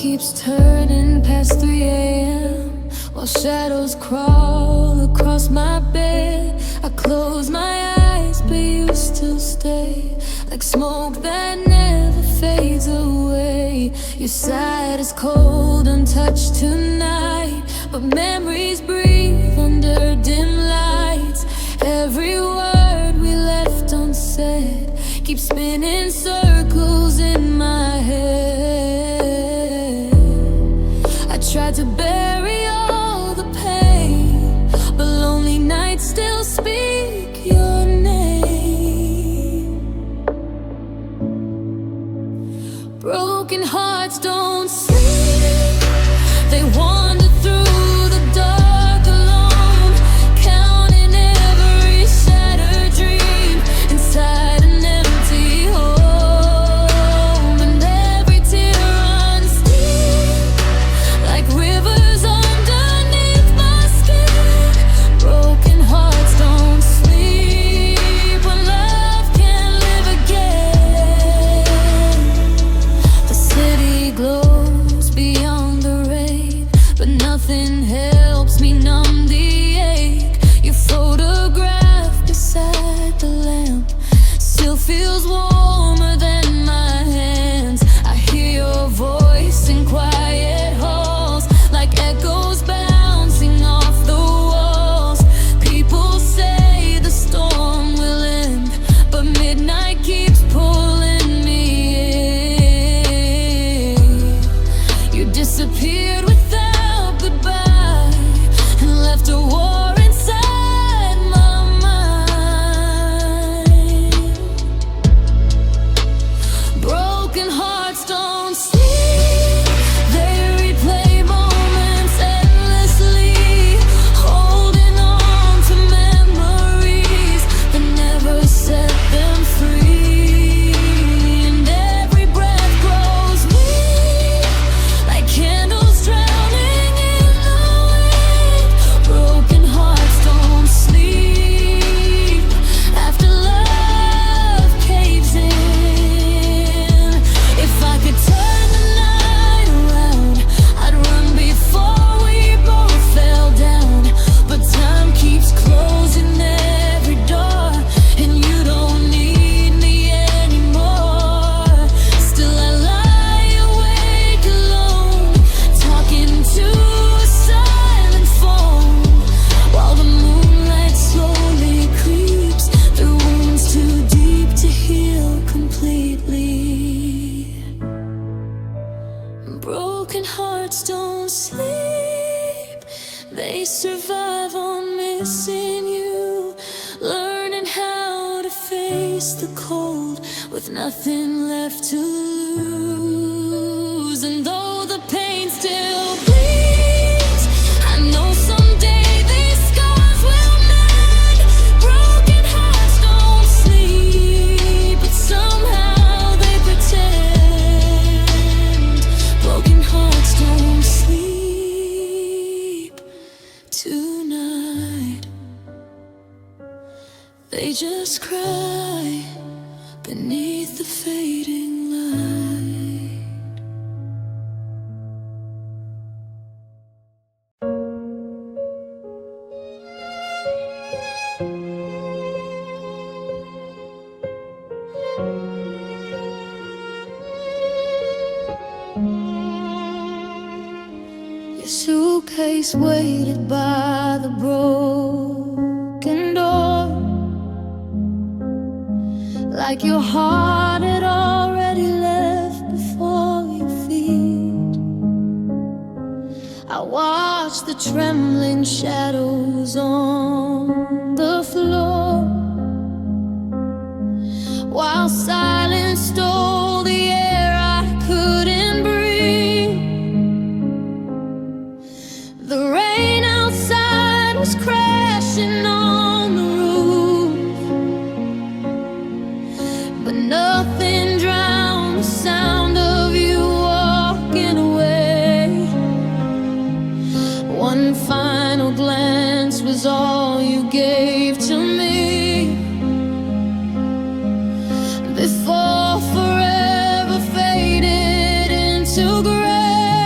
keeps turning past 3 a.m. while shadows crawl across my bed. I close my eyes, but you still stay, like smoke that never fades away. Your side is cold, untouched tonight, but memories breathe under dim lights. Every word we left unsaid keeps spinning circles in my head. I tried to bury all the pain, but lonely nights still speak your name. Broken hearts don't sleep, they wander through the dark alone, counting every shattered dream inside an empty home. And every tear runs deep, like rivers underneath my skin. Broken hearts don't sleep when love can't live again. The city glows beyond the rain, but nothing helps me numb the ache. Your photograph beside the lamp still feels warmer than my hands. I hear your voice in quiet halls, like echoes bouncing off the walls. People say the storm will end, but midnight keeps pulling me in. You disappeared without goodbye and left a war inside my mind. Broken hearts don't sleep, they replay moments endlessly, holding on to memories that never set them free. And every breath grows weak, like candles drowning in the wind. Broken hearts don't sleep after love caves in. If I could turn the night around, I'd run before we both fell down. But time keeps closing every door, and you don't need me anymore. Still I lie awake alone, talking to a silent phone, while the moonlight slowly creeps through wounds too deep to heal completely. Broken hearts don't sleep, they survive on missing you, learning how to face the cold with nothing left to lose. And though the pain still bleeds, I know someday these scars will mend. Broken hearts don't sleep, but somehow they pretend. Broken hearts don't sleep tonight, they just cry beneath the fading light. Your suitcase waited by the broken door, like your heart had already left before your feet. I watched the trembling shadows on the floor, while silence stole the air I couldn't breathe. The rain outside was crashing on the roof, but nothing drowned the sound of you walking away. One final glance was all you gave to me before forever faded into gray.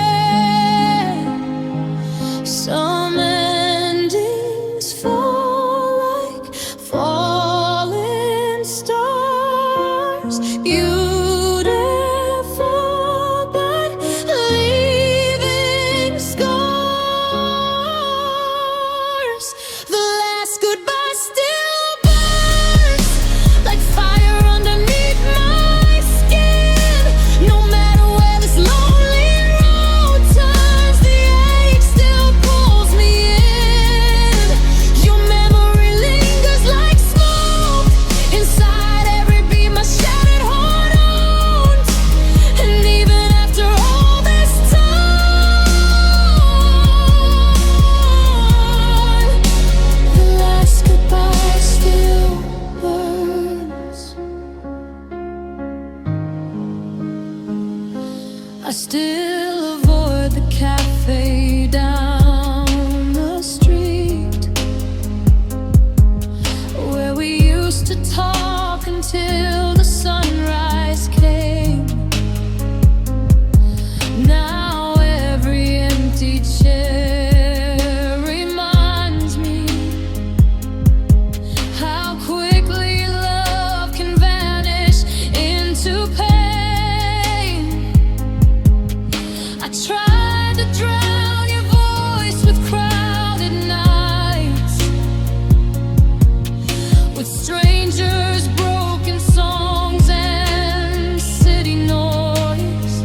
to drown your voice with crowded nights, with strangers, broken songs, and city noise.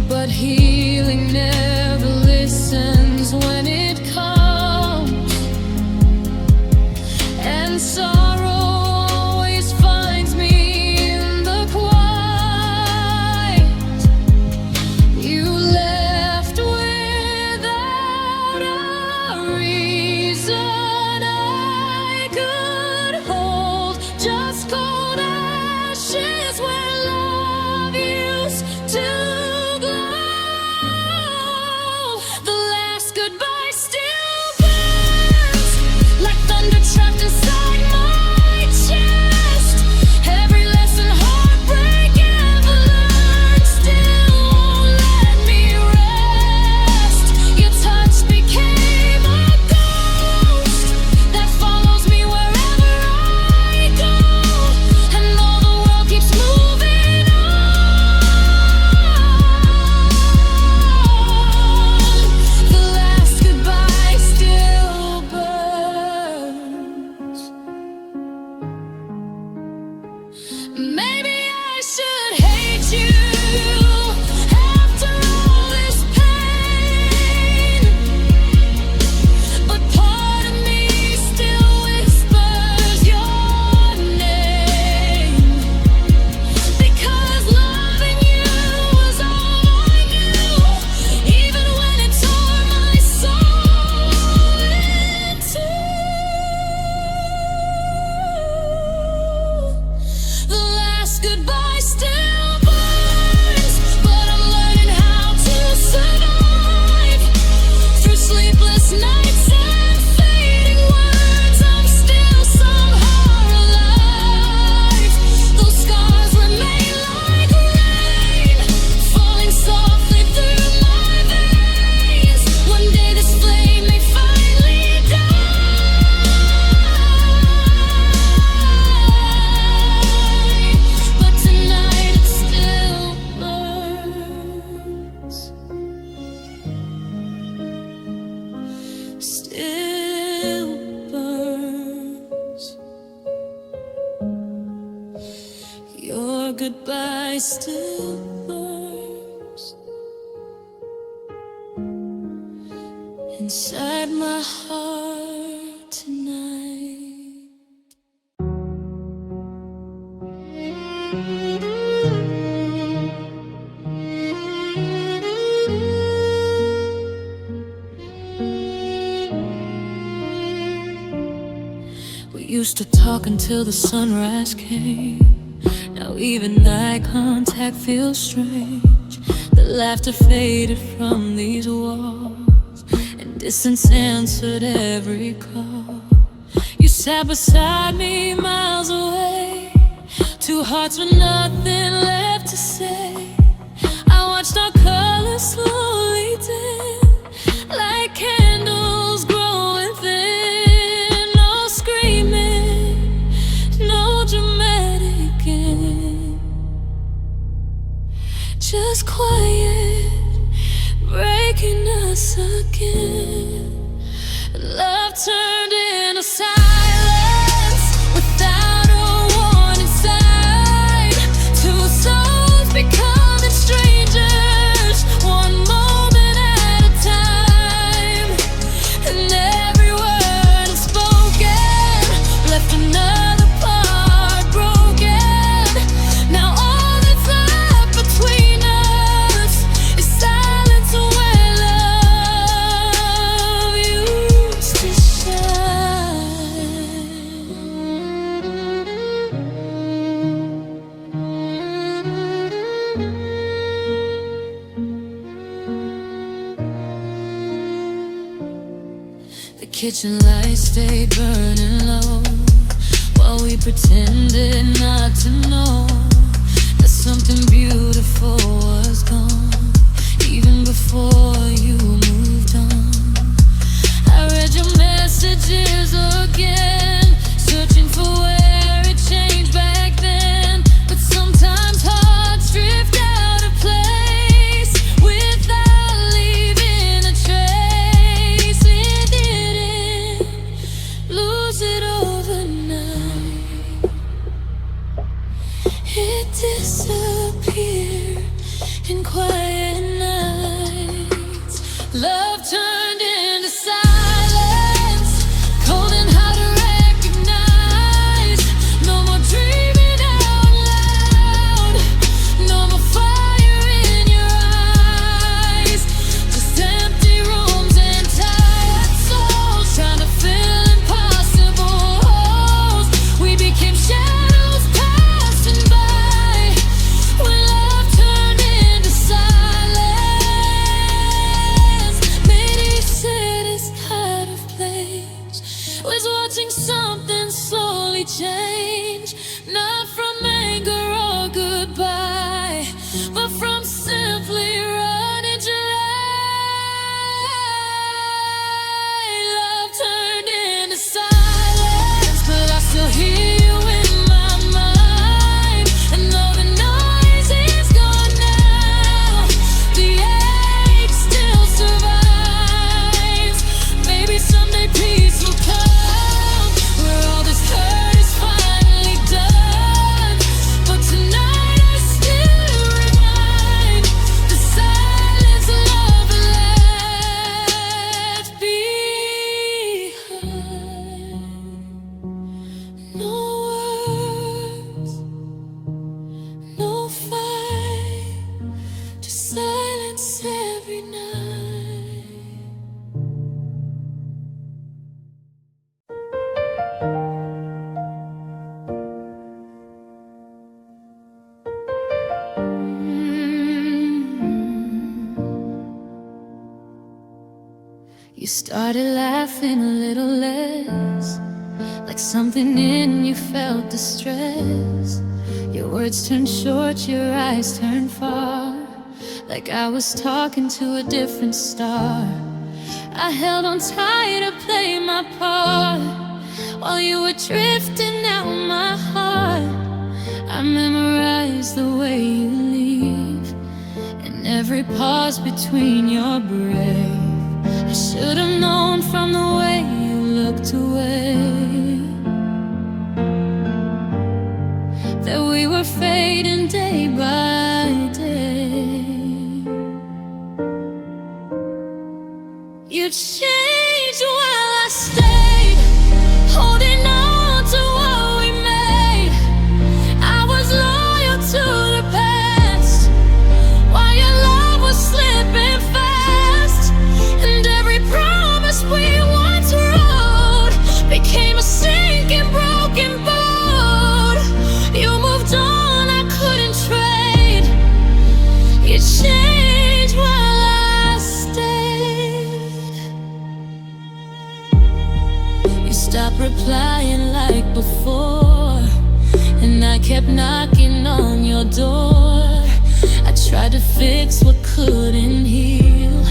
But healing never listens when it comes, and sorrow always finds me in the quiet. You left without a reason I could hold, just cold ashes where love used to glow. The last goodbye still burns like thunder trapped inside my chest. Every lesson heartbreak ever learned still won't let me rest. Your touch became a ghost that follows me wherever I go, and though the world keeps moving on, the last goodbye still burns. Maybe I should hate you after all this pain, but part of me still whispers your name, because loving you was all I knew, even when it tore my soul in two. The last goodbye still burns, but I'm learning how to survive through sleepless nights and fading words. I'm still somehow alive. Those scars remain like rain, falling softly through my veins. One day this flame may finally die, but tonight it still burns. Still burns. Your goodbye still burns inside my heart tonight. We used to talk until the sunrise came. Now even eye contact feels strange. The laughter faded from these walls, and distance answered every call. You sat beside me miles away, two hearts with nothing left to say. I watched our colors slowly dim, like candles growing thin. No screaming, no dramatic end, just quiet breaking us again. Love turned into silence without a warning sign. Two souls becoming strangers, one moment at a time. And every word unspoken left another part broken. Now all that's left between us is silence where love used to shine. The kitchen lights stayed burning low while we pretended not to know that something beautiful was gone, even before you moved on. I read your messages again, searching for where it changed back then. But sometimes hearts drift out of place without You started laughing a little less, like something in you felt distress. Your words turned short, your eyes turned far, like I was talking to a different star. I held on tight to play my part, while you were drifting out my heart. I memorized the way you leave, and every pause between your breath. I should have known from the way you looked away that we were fading day by day. You changed while I stayed, holding on to what we made. I was loyal to the past, while your love was slipping fast. And every promise we once wrote became a sinking, broken boat. You moved on, I couldn't trade. You changed while I stayed. You stopped replying like before, and I kept knocking on your door. I tried to fix what couldn't heal,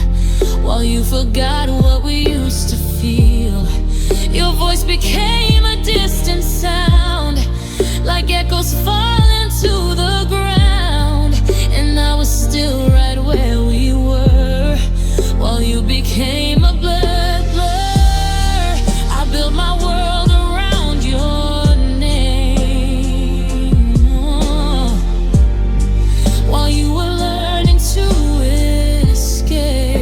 while you forgot what we used to feel. Your voice became a distant sound, like echoes falling to the ground. And I was still right where we were, while you became a blur. I built my world around your name, while you were learning to escape.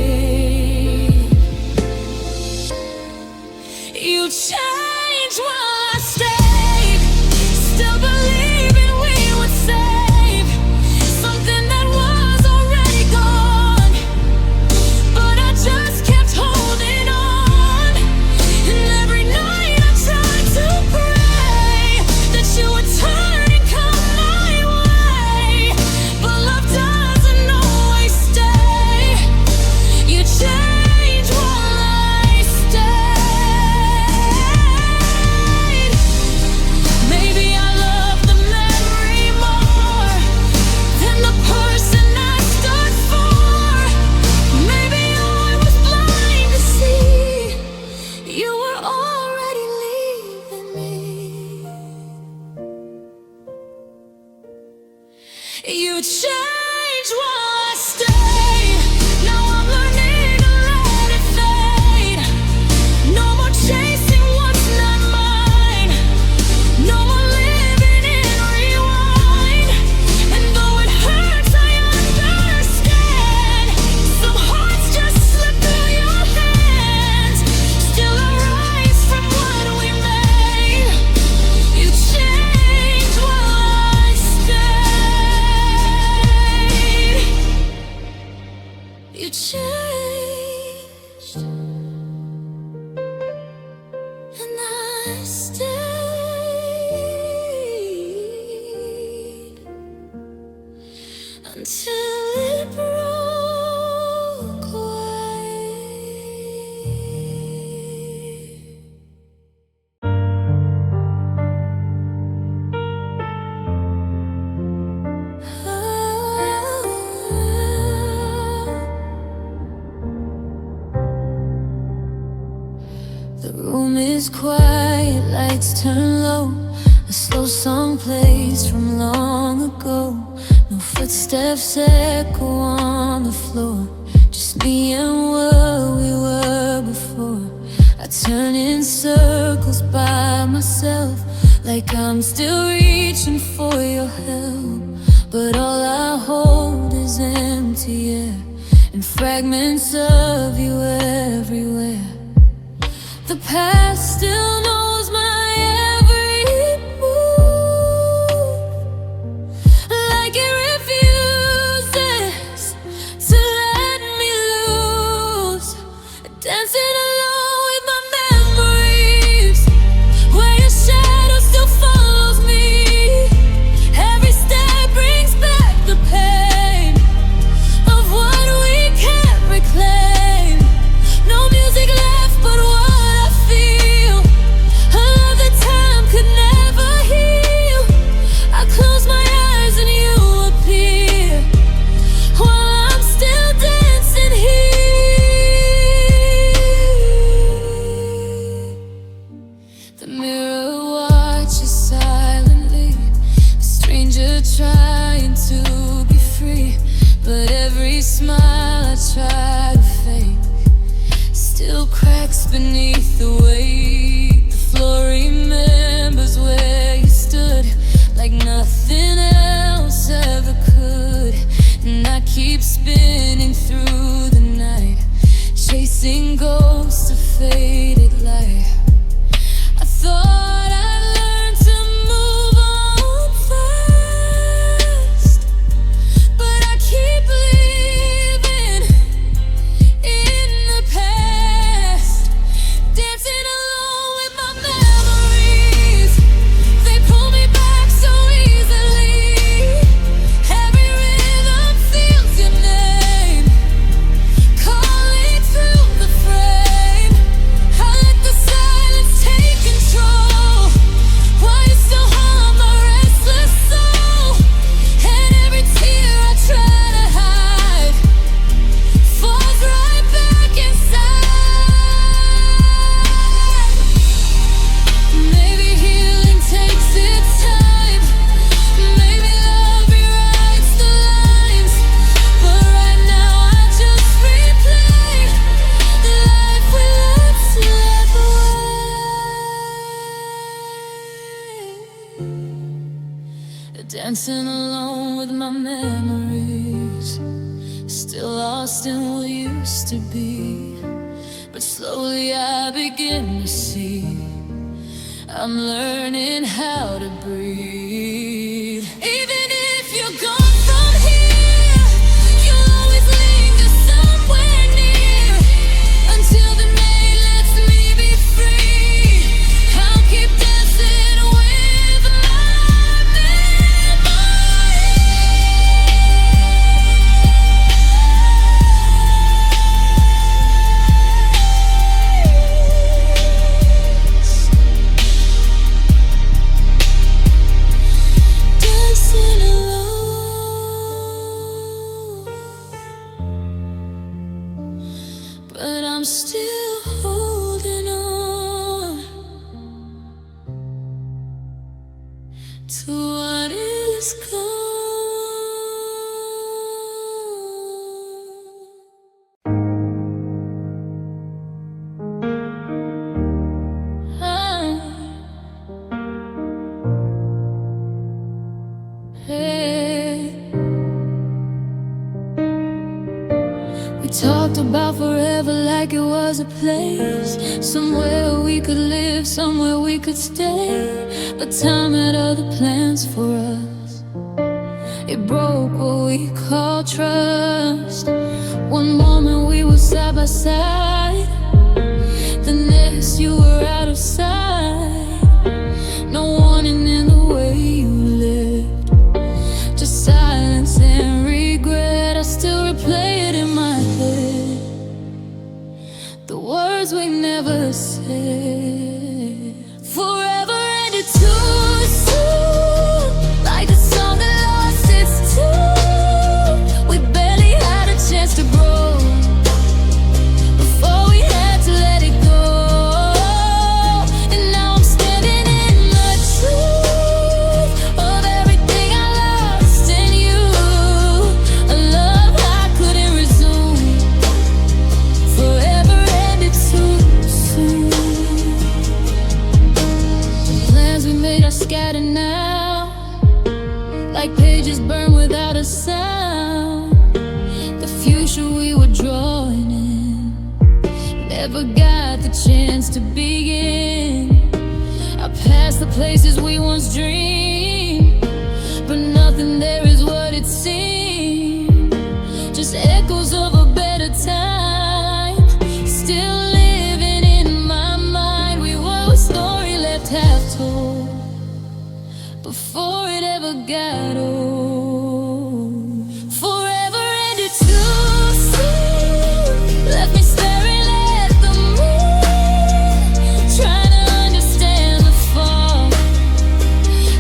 You changed while I stayed, still believing we would save something that was already gone. But I just kept holding on, and every night I tried to pray that you would turn and come my way. But love doesn't always stay. You changed while I stayed. Maybe I love the memory more than the person I stood for. Maybe I was blind to see you were already leaving me. You changed while I stayed. Now I'm learning to let it fade. No more chasing what's not mine, no more living in rewind. And though it hurts, I understand. Some hearts just slip through your hands. Still I rise from what we made. You changed while I stayed. You changed, and I stayed until it broke away. The room is quiet, lights turn low. A slow song plays from long ago. No footsteps echo on the floor, just me and what we were before. I turn in circles by myself, like I'm still reaching for your help. But all I hold is empty air, and fragments of you everywhere. The past still knows my every move, like it refuses to let me lose. Dancing alone with my memories, where your shadow still follows me. Every step brings back the pain of what we can't reclaim. No music dancing alone with my memories, still lost in what used to be. But slowly I begin to see I'm learning how to breathe. Even if you're gone from here, you'll always linger somewhere near, until the day lets me be free. I'll keep dancing with my but I'm still holding on to what is gone. Hey. We talked about forever like it was a place, somewhere we could live, somewhere we could stay. But time had other plans for us. It broke what we call trust. One moment we were side by side, the next you were out of sight. No warning in the way you lived, just silence and regret. I still replay it in my head, the words we never said. Forever ended too soon, like the song that lost its tune. We barely had a chance to grow before we had to let it go. And now I'm standing in the truth of everything I lost in you. A love I couldn't resume, forever ended too soon. The plans we made are scattered now, like pages burned without a sound. The future we were drawing in never got the chance to begin. I passed the places we once dreamed, but nothing there is what it seemed. Just echoes of a better time, still living in my mind. We were a story left half told before it ever got old. Forever ended too soon, left me staring at the moon, trying to understand the fall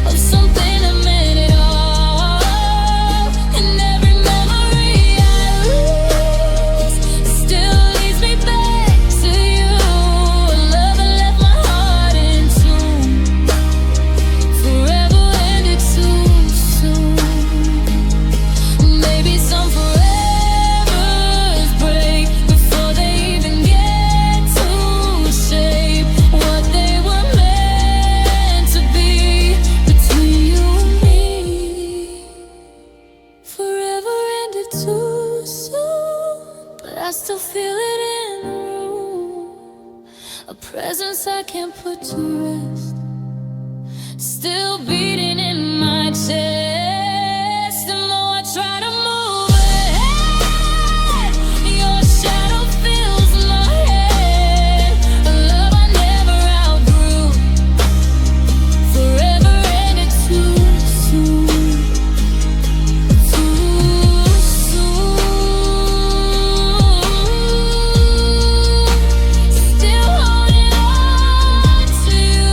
of something that meant it all. And every memory I lose still leads me back to you. A love that left my heart in tune, forever ended too soon. Maybe some forevers break before they even get to shape what they were meant to be between you and me. Forever ended too soon, but I still feel it in the room, a presence I can't put to rest, still beating in my chest. The more I try to move ahead, your shadow fills my head. A love I never outgrew, forever ended too soon. Too soon. Still holding on to you.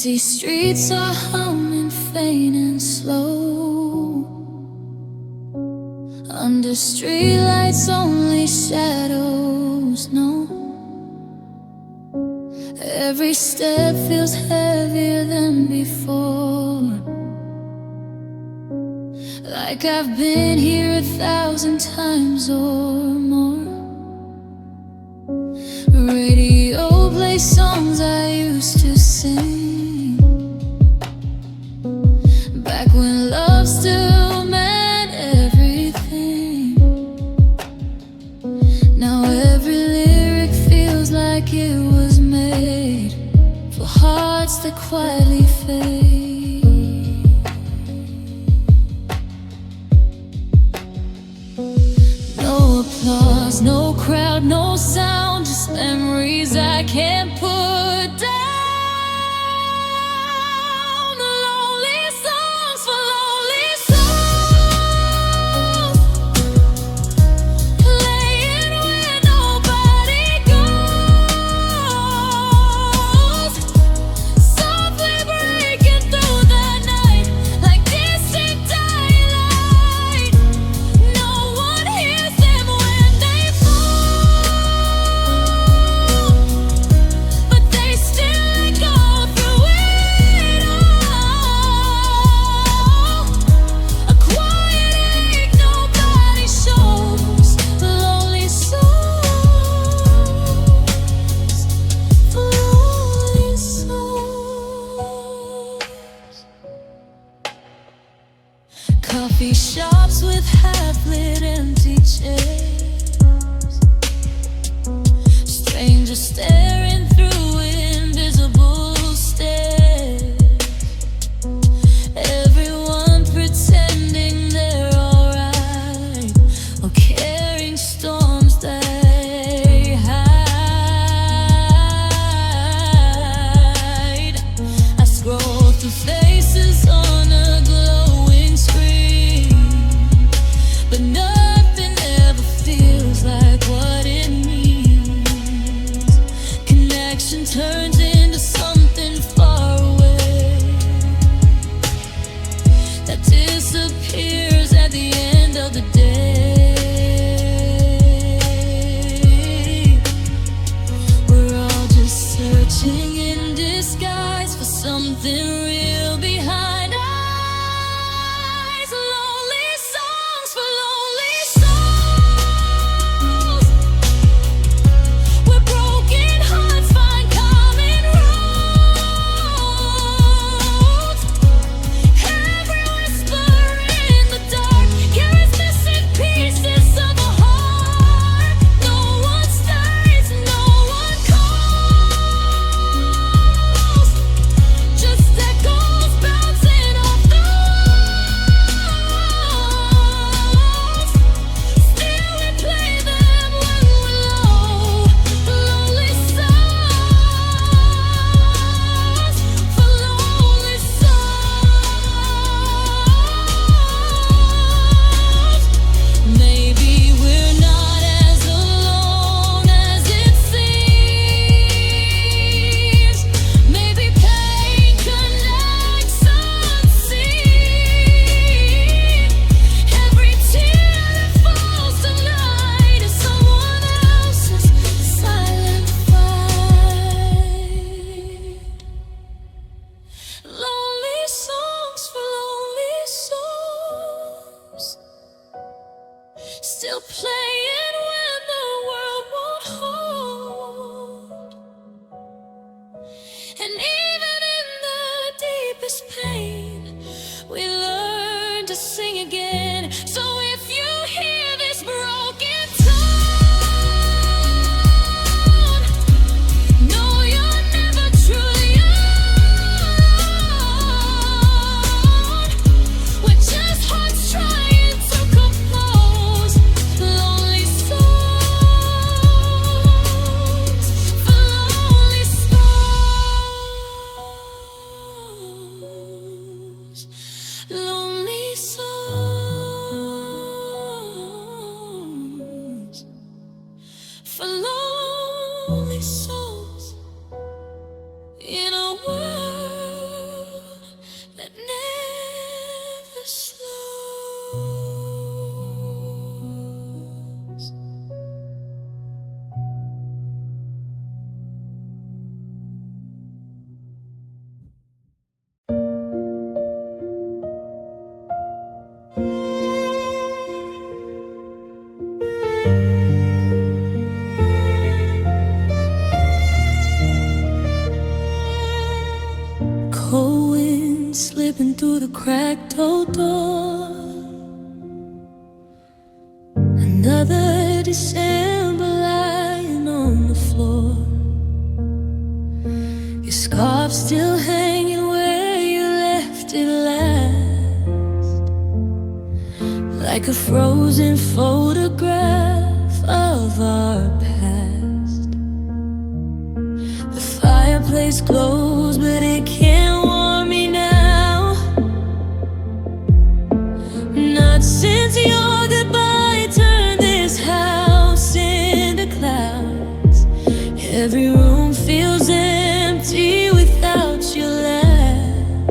Empty streets are humming faint and slow. Under streetlights only shadows know. Every step feels heavier than before, like I've been here 1,000 times or more. Radio plays songs I used to sing, back when love still meant everything. Now every lyric feels like it was made for hearts that quietly fade. No applause, no crowd, no sound, just memories I can't put down. Lonely songs for lonely souls, playing where nobody goes, softly breaking through the night like distant daylight. No one hears them when they fall, but they still go through it all. A quiet ache nobody shows, lonely souls, lonely souls. Coffee shops with half-lit empty chairs, strangers staring through invisible stares, everyone pretending they're alright, or carrying storms they hide. I scroll through faces on a glowing screen, but nothing ever feels like what it means. Connection turns into something far away that disappears at the end of the day. We're all just searching in disguise for something real behind eyes. Lonely songs for lonely souls, where broken hearts find common roads. Every whisper in the dark carries missing pieces of a heart. No one stays, no one calls, just echoes bouncing off the walls. Still we play them when we're low. Lonely songs for lonely souls. Maybe we're not as alone as it seems. Maybe pain connects unseen. Every tear that falls tonight is someone else's silent fight. Lonely songs for lonely souls, still playing when the world won't hold. And even in the deepest pain, we learn to sing again. So if you hear this broken tone, know you're never truly alone. We're just hearts trying to compose. Lonely souls. Cold wind slipping through the cracked old door. Another December lying on the floor. Your scarf still hanging where you left it last, like a frozen photograph of our past. The fireplace glows, but it can't warm me now. Not since your goodbye turned this house into clouds. Every room feels empty without your laugh,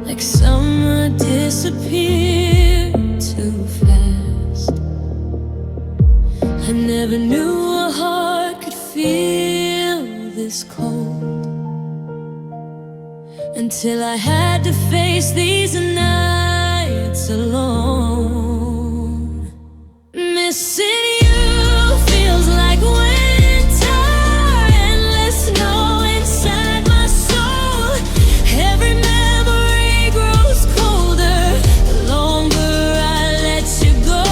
like summer disappeared too fast. I never knew a heart could feel this cold until I had to face these nights alone. Missing you feels like winter, endless snow inside my soul. Every memory grows colder the longer I let you go,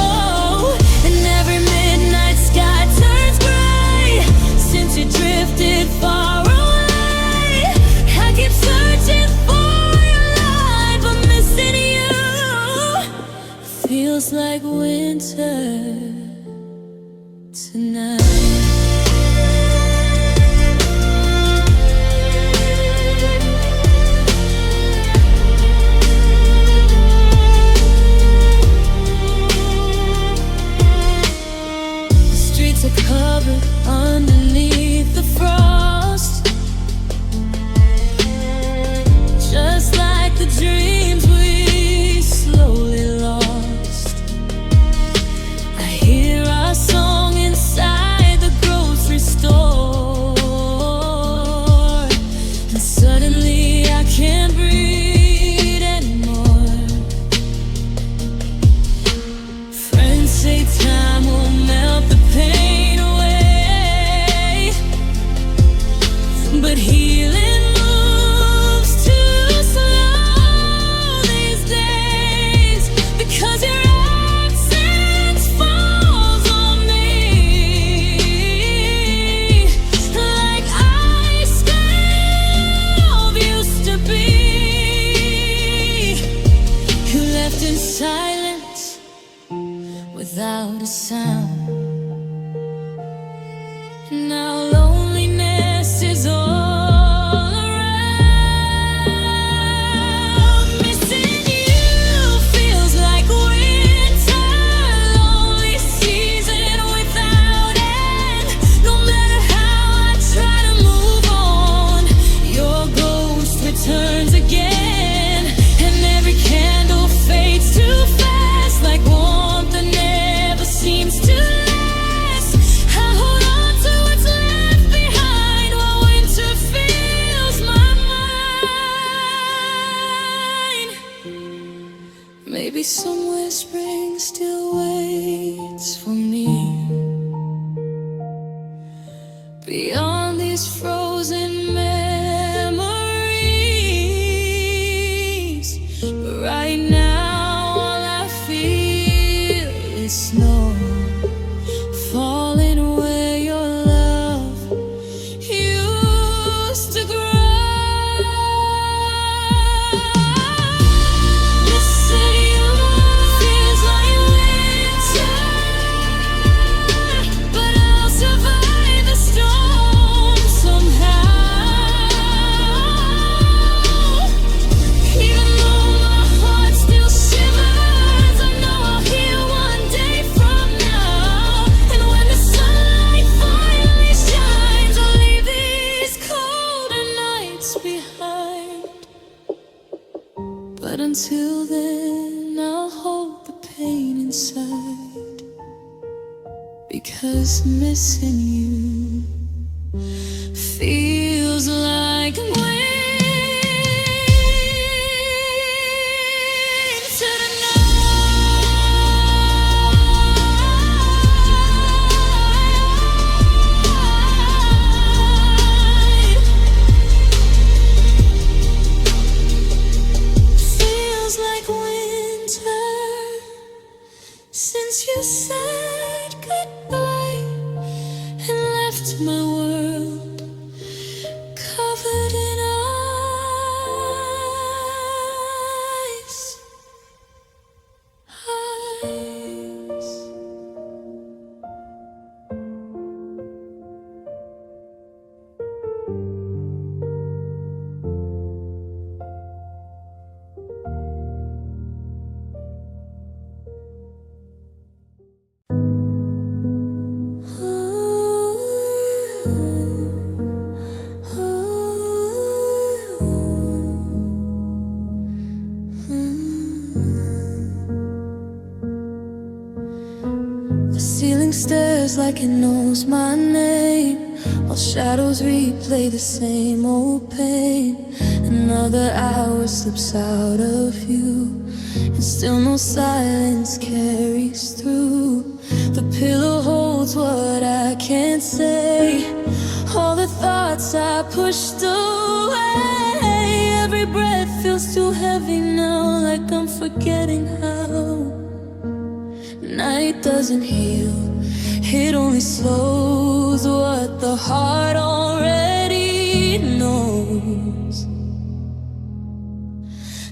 and every midnight sky turns gray since you drifted far away. I keep searching for your light, but missing you feels like winter tonight. The streets are covered underneath the frost, just like the dreams we slowly lost. I hear our song inside the grocery store, and suddenly I can't breathe anymore. Friends say time will melt the pain away, but healing moves too slow these days, because your absence falls on me like ice cream used to be. You left in silence without a sound. Now loneliness is all around. Missing you feels like winter, lonely season without end. No matter how I try to move on, your ghost returns again, and every candle fades too fast, like warmth that never seems to last. I hold on to what's left behind while winter fills my mind. Maybe somewhere spring still waits for me, beyond these frozen memories. But right now all I feel is snow falling where your love used to grow. Missing you feels like winter, but I'll survive the storm somehow. Even though my heart still shivers, I know I'll heal one day from now. And when the sunlight finally shines, I'll leave these colder nights behind. But until then, I'll hold the pain inside, because missing you feels like winter. Everything stares like it knows my name, while shadows replay the same old pain. Another hour slips out of view, and still no silence carries through. The pillow holds what I can't say, all the thoughts I pushed away. Every breath feels too heavy now, like I'm forgetting how. Night doesn't heal, it only slows what the heart already knows.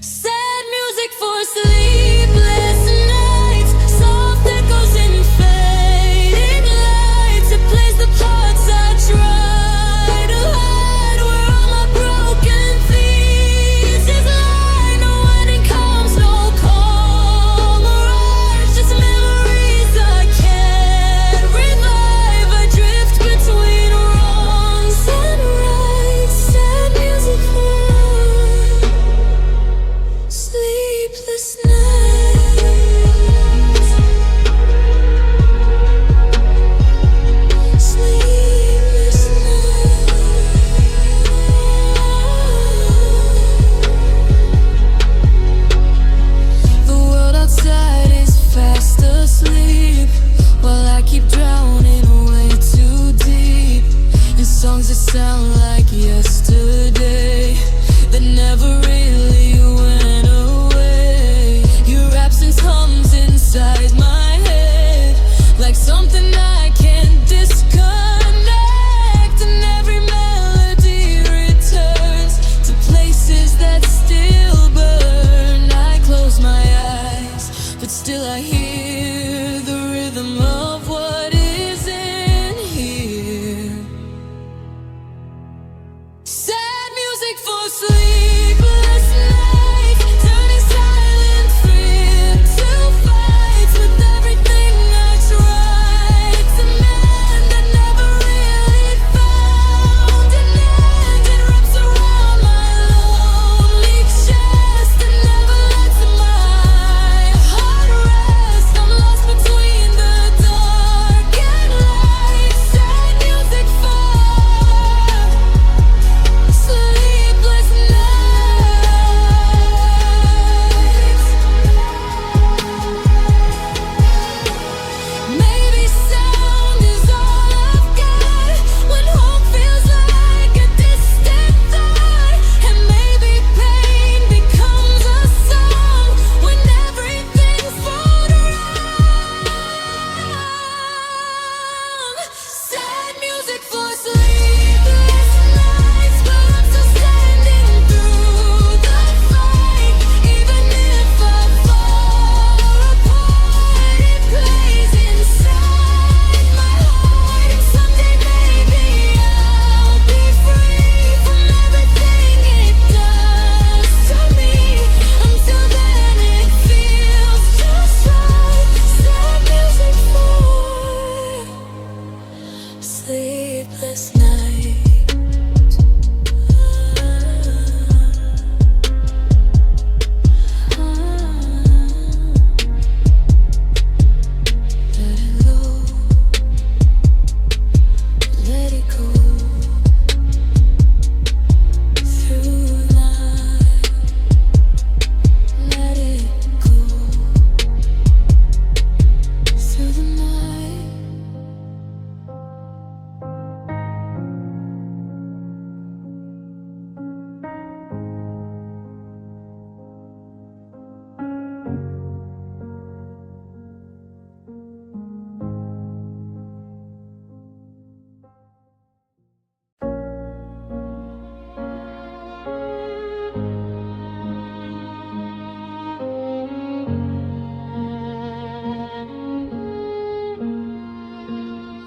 Sad music for sleepless nights, soft echoes in fading lights. It plays the parts I try to hide, where all my broken pieces lie. No ending comes, no calm arrives, just memories I can't revive. I drift between wrongs and rights. Sad music for sleepless nights. Sleepless nights. The world outside is fast asleep, while I keep drowning way too deep in songs that sound like yesterday, that never really went away. Your absence hums inside my head, like something I can't disconnect. And every melody returns to places that still burn. I close my eyes, but still I hear the rhythm of what isn't here. Sad music for sleepless nights, turning silent fear to fights with everything I tried to mend, that never really found an end. It wraps around my lonely chest and never lets my heart rest. I'm lost between the dark and light. Sad music for sleepless nights. Maybe sound is all I've got when hope feels like a distant thought, and maybe pain becomes a song when everything's falling wrong. Sad music for sleepless nights, but I'm still standing through the fight. Even if I fall apart, it plays inside my heart. And someday maybe I'll be free from everything it does to me. Until then it feels just right. Sad music for sleepless nights. Let it go, let it go through the night. Let it go through the night.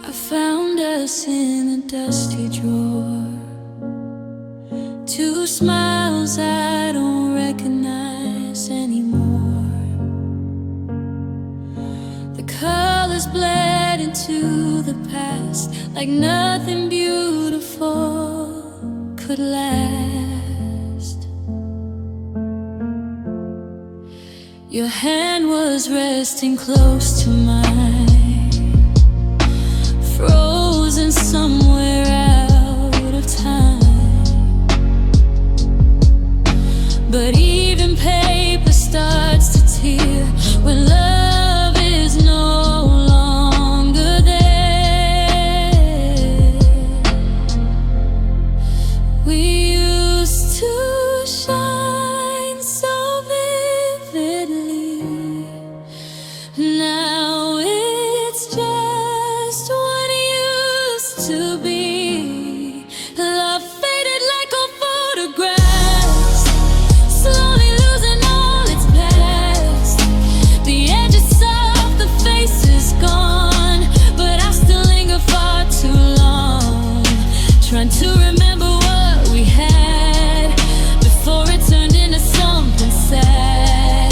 I found us in a dusty drawer, two smiles I don't recognize anymore. The colors bled into the past, like nothing beautiful could last. Your hand was resting close to mine, somewhere out of time. But even paper starts to tear when love is no longer there. We used to shine so vividly. Now it's just what it used to be. Love faded like old photographs, slowly losing all its past. The edges of the face is gone, but I still linger far too long, trying to remember what we had before it turned into something sad.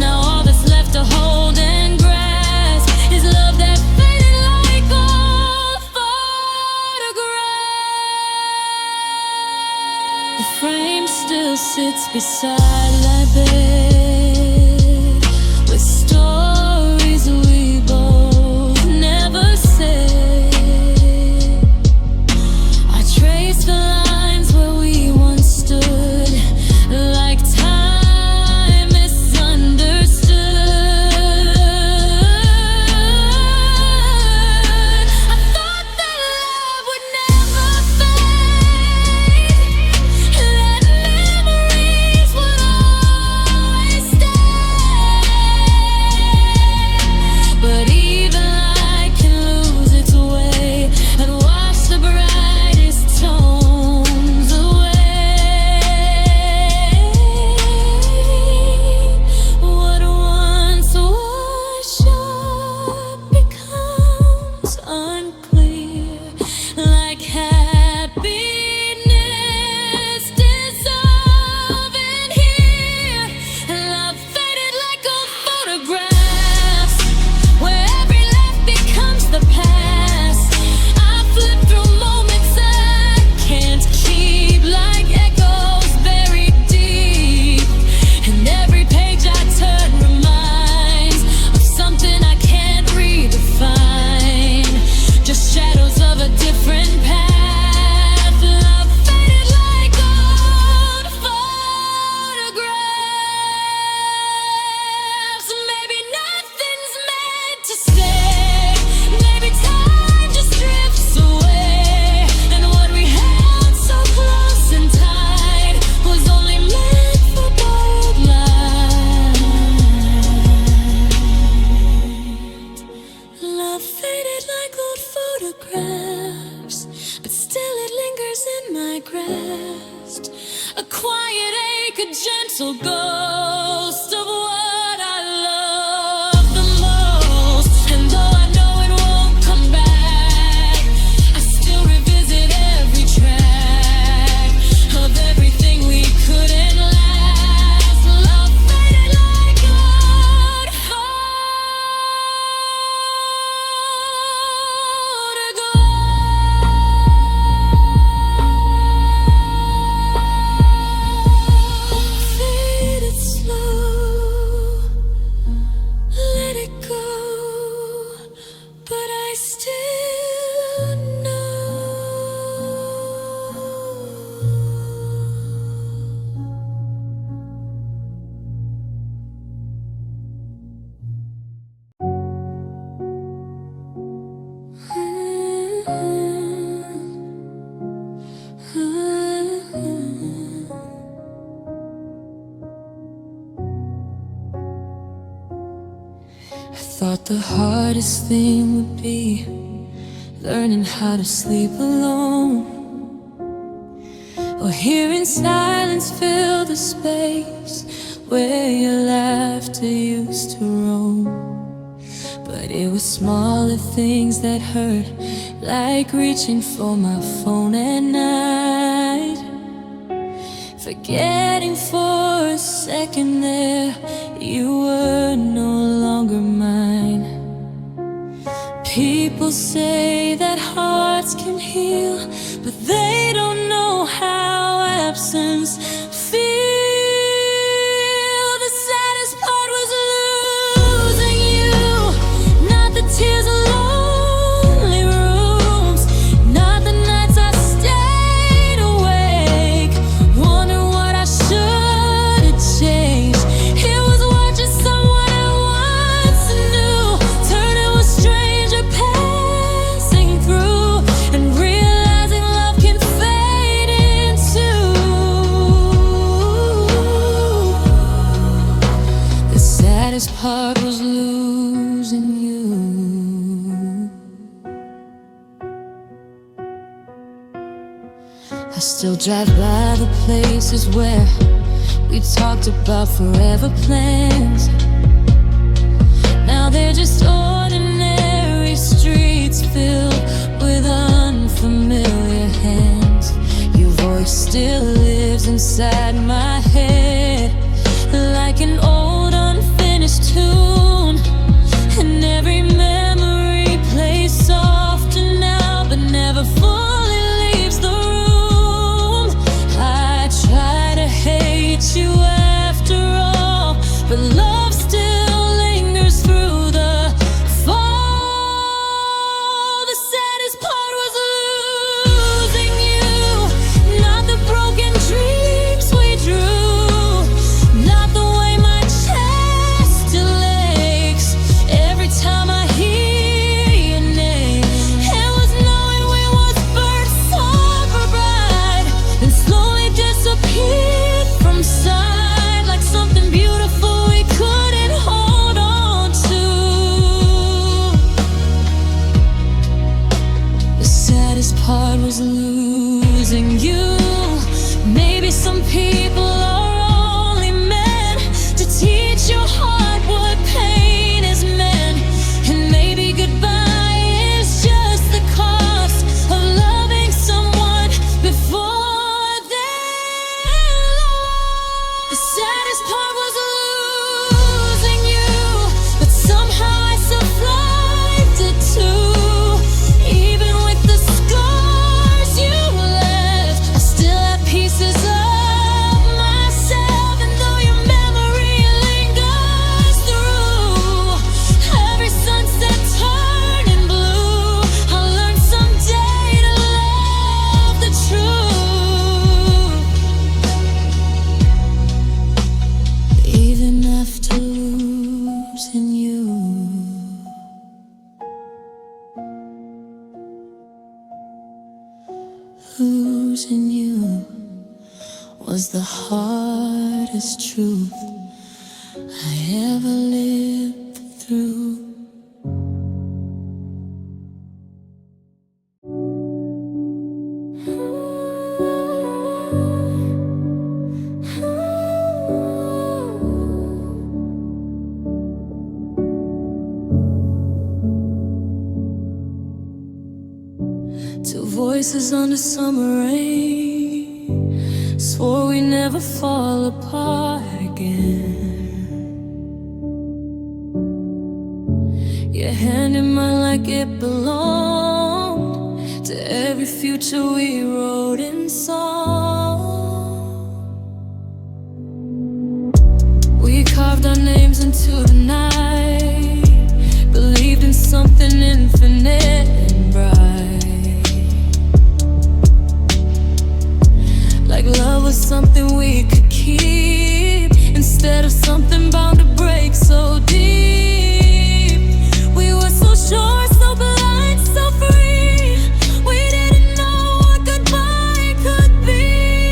Now all that's left to hold and grasp is love that faded like old photographs. The frame still sits beside my bed with stories we both never said. I trace the lines where we once stood, like time misunderstood. I thought that love would never fade, that memories would always stay. But even light can lose its way and wash the brightest tones away. What once was sharp becomes unclear, like happiness dissolving here. Love faded like old photographs, where every life becomes the past. I flip through moments I can't keep, like echoes buried deep. And every page I turn reminds of something I can't redefine, just shadows of a different path. Love faded like old photographs. Maybe nothing's meant to stay. Maybe time just drifts away, and what we held so close and tight was only meant for bold light. Love faded like old photographs, but still it lingers in my grasp. A quiet ache, a gentle ghost of what I love the most. And though I know it won't come back, I still revisit every track of everything we couldn't last. Love faded like old photographs. Faded slow, let it go, but I still know. I thought the hardest thing would be learning how to sleep alone, or hearing silence fill the space where your laughter used to roam. But it was smaller things that hurt, like reaching for my phone at night, forgetting for a second there you were no longer mine. People say that hearts can heal, but they don't know how absence feels. The saddest part was losing you, not the tears of lonely rooms, saddest part was losing you. I still drive by the places where we talked about forever plans. Now they're just ordinary streets filled with unfamiliar hands. Your voice still lives inside my head like an old unfinished tune, and every memory plays softer now but never fully leaves the room. I try to hate you after all, but love still lingers through the fall. The saddest part was losing you, not the broken dreams we drew, not the way my chest still aches every time I hear your name. It was knowing we was burnt so bright and slowly disappeared from sight, like something beautiful we couldn't hold on to. The saddest part was losing you. Maybe some people are only meant to teach your heart what pain is meant, and maybe goodbye is just the cost of loving someone before they're lost. The saddest part was losing you, but somehow I survived it too. Even with the scars you left, I still have pieces of myself, and though your memory lingers through every sunset turning blue, I'll learn someday to love the truth. Even after losing you, losing you was the hardest truth I ever lived through. Two voices under summer rain swore we never fall apart again. Your hand in mine like it belonged to every future we wrote in song. We carved our names into the night, believed in something infinite and bright, like love was something we could keep instead of something bound to break so deep. We were so sure, so blind, so free. We didn't know what goodbye could be.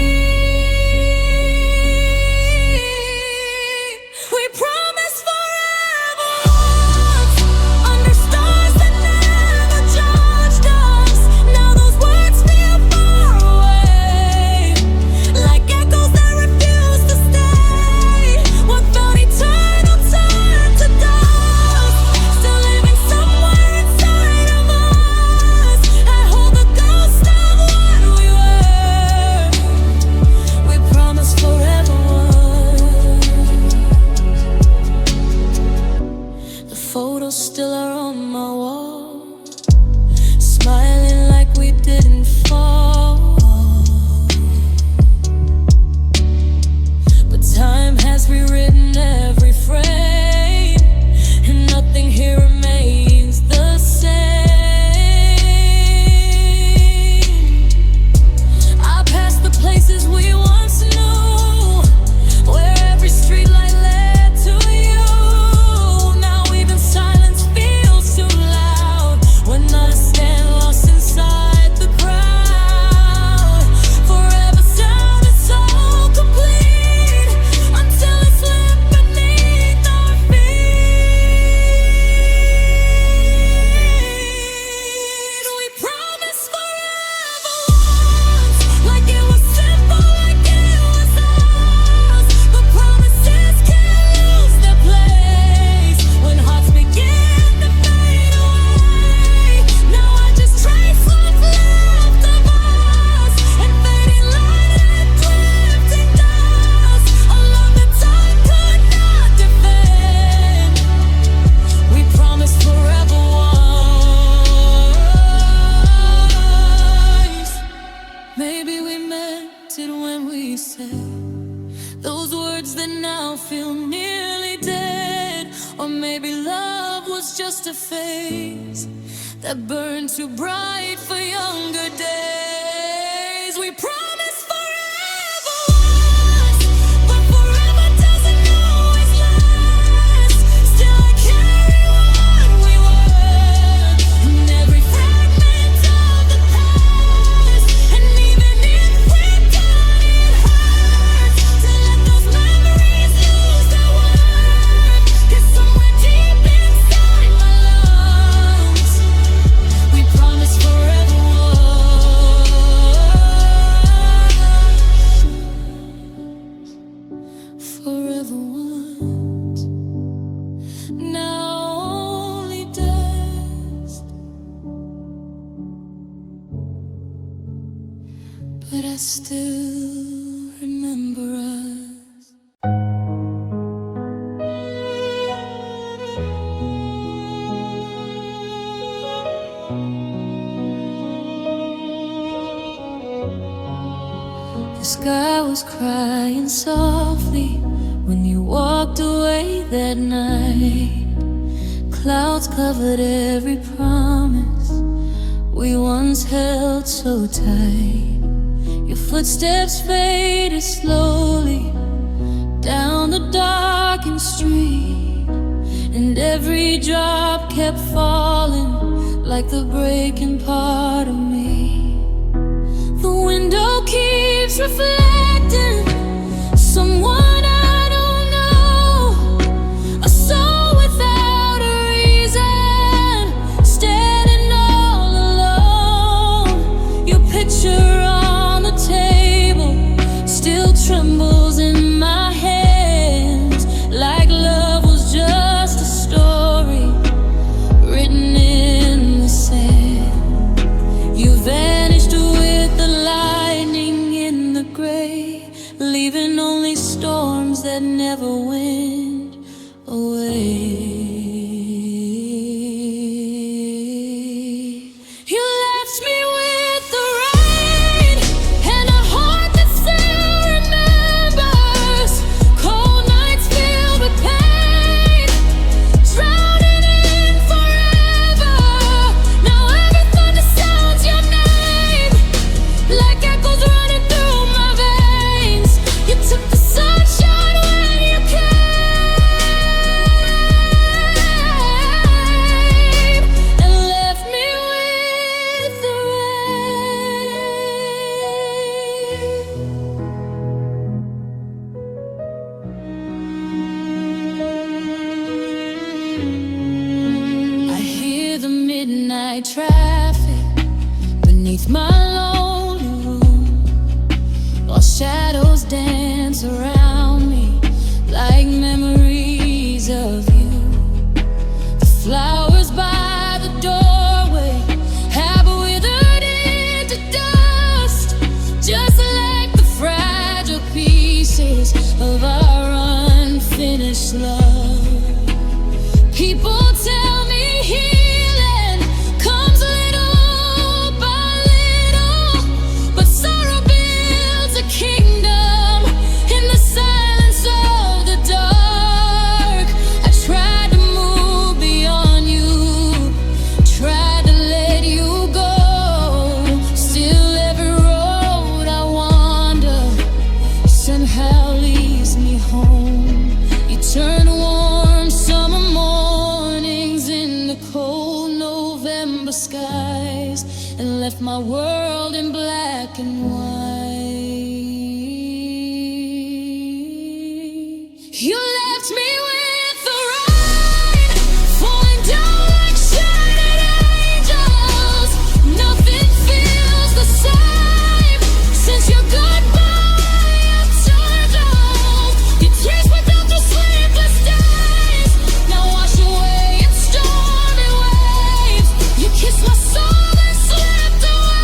just a phase that burned too bright for younger days. We promised forever once, but forever doesn't always last. Still I carry what we were, and every fragment of the past. And even if we're done, it hurts to let those memories lose their worth. 'Cause somewhere deep inside my lungs, we promised forever once, forever once. Now only dust, but I still remember us. The sky was crying softly when you walked away that night. Clouds covered every promise we once held so tight. Your footsteps faded slowly down the darkened street, and every drop kept falling like the breaking part of me. The window keeps reflecting someone I don't know, a soul without a reason, standing all alone. Your picture on the table still trembles in my hands, like love was just a story written in the sand. You vanished with the lightning in the gray, leaving only storms that never went away. You left me with the rain and a heart that still remembers cold nights filled with pain, drowning in forever. Now every thunder sounds your name, like echoes running through my veins. You took the sunshine when you came, and left me with the rain. I hear the midnight traffic beneath my lonely room, while shadows dance around me like memories of you. The flowers by the doorway have withered into dust, just like the fragile pieces of our unfinished love. People tell me healing comes little by little, but sorrow builds a kingdom in the silence of the dark. I tried to move beyond you, tried to let you go. Still every road I wander somehow leads me home. You turn warm summer mornings into cold November skies, and left my world in black and white. You left me with the rain, falling down like shattered angels. Nothing feels the same since your goodbye I turned off. Your tears went down through sleepless days, now wash away in stormy waves. You kissed my soul and slipped away.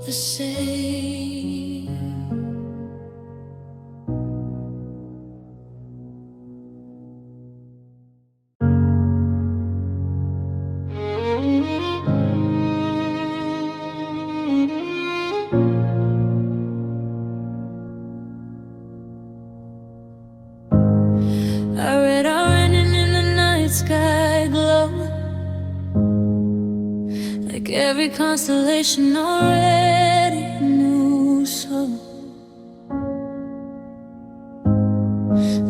the same. I read our ending in the night sky glow, like every constellation already knew. So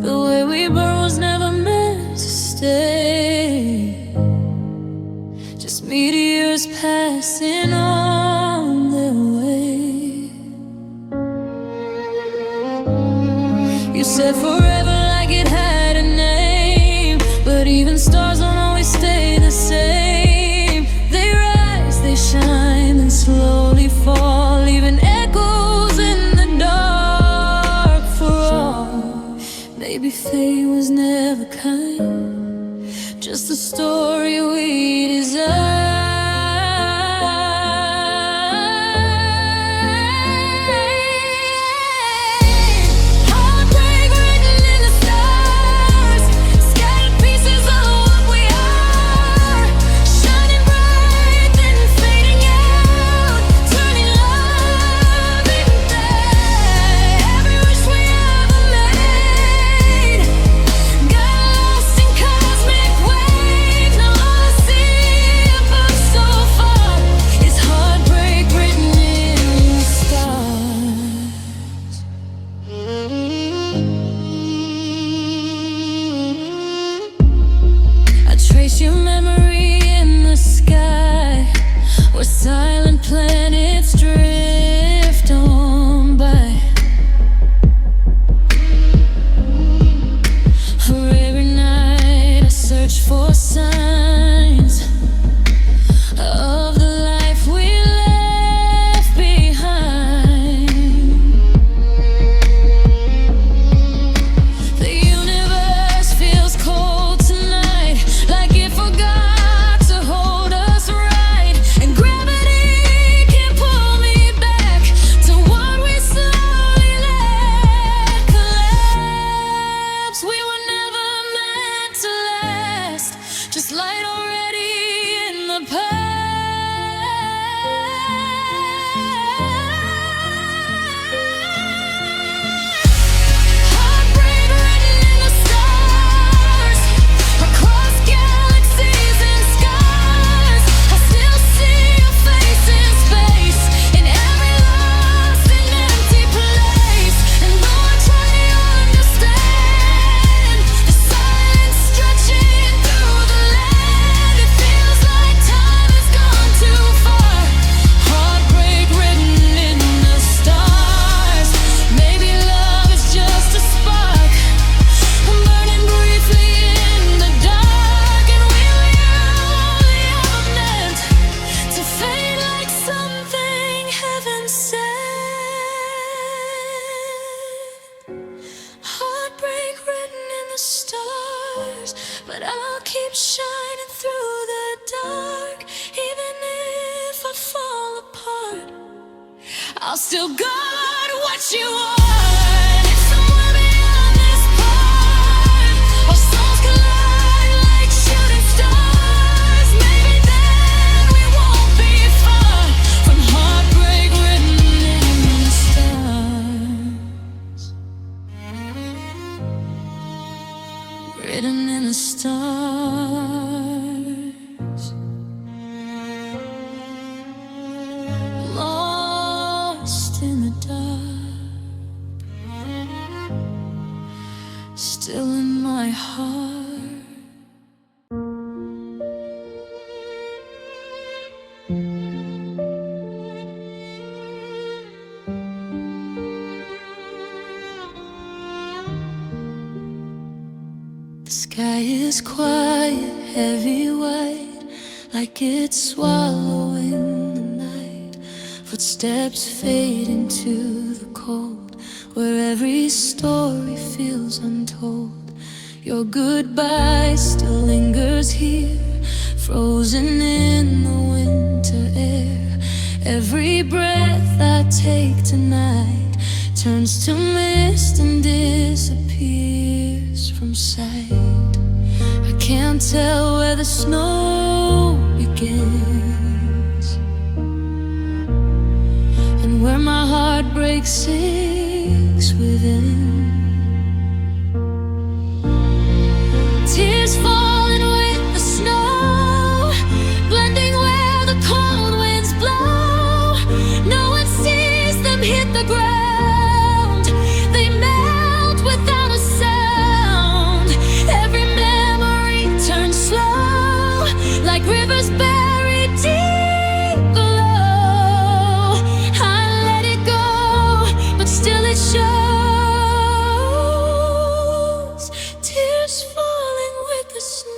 the way we burn was never meant to stay, just meteors passing on their way. You said forever like it had a name, but even stars don't always stay the same. They rise, they shine, and slowly fall, leaving echoes in the dark for all. Maybe fate was never kind, just a story we deserve. Your memory in the sky, where silent planets drift on by. For every night I search for signs of the life we left behind. The universe feels cold tonight, like it forgot to hold us right, and gravity can't pull me back to what we slowly let collapse. We were never meant to last, just light already in the past. Heartbreak written in the stars, across galaxies and skies. I still see your face in space, in every lost and empty place. And though I try to understand, the silence stretching through the land, it feels like time has gone too far. Heartbreak written in the stars. Maybe love is just a spark, burning briefly in the dark, and we were only ever meant to fade like something heaven sent. Heartbreak written in the stars, but I'll keep shining through the dark. Even if I fall apart, I'll still guard what you are. Somewhere beyond this part, our souls collide like shooting stars. Maybe then we won't be far from heartbreak written in the stars. Written in the stars. Lost in the dark, still in my heart. The sky is quiet, heavy white, like it's swallowing the night. Footsteps fade into the cold, where every story feels untold. Your goodbye still lingers here, frozen in the winter air. Every breath I take tonight turns to mist and disappears from sight. I can't tell where the snow begins and where my heartbreak sinks within. Tears falling with the snow, blending where the cold winds blow. No one sees them hit the ground. They melt without a sound. Every memory turns slow, like rivers buried deep below. I let it go, but still it shows. Tears falling with the snow.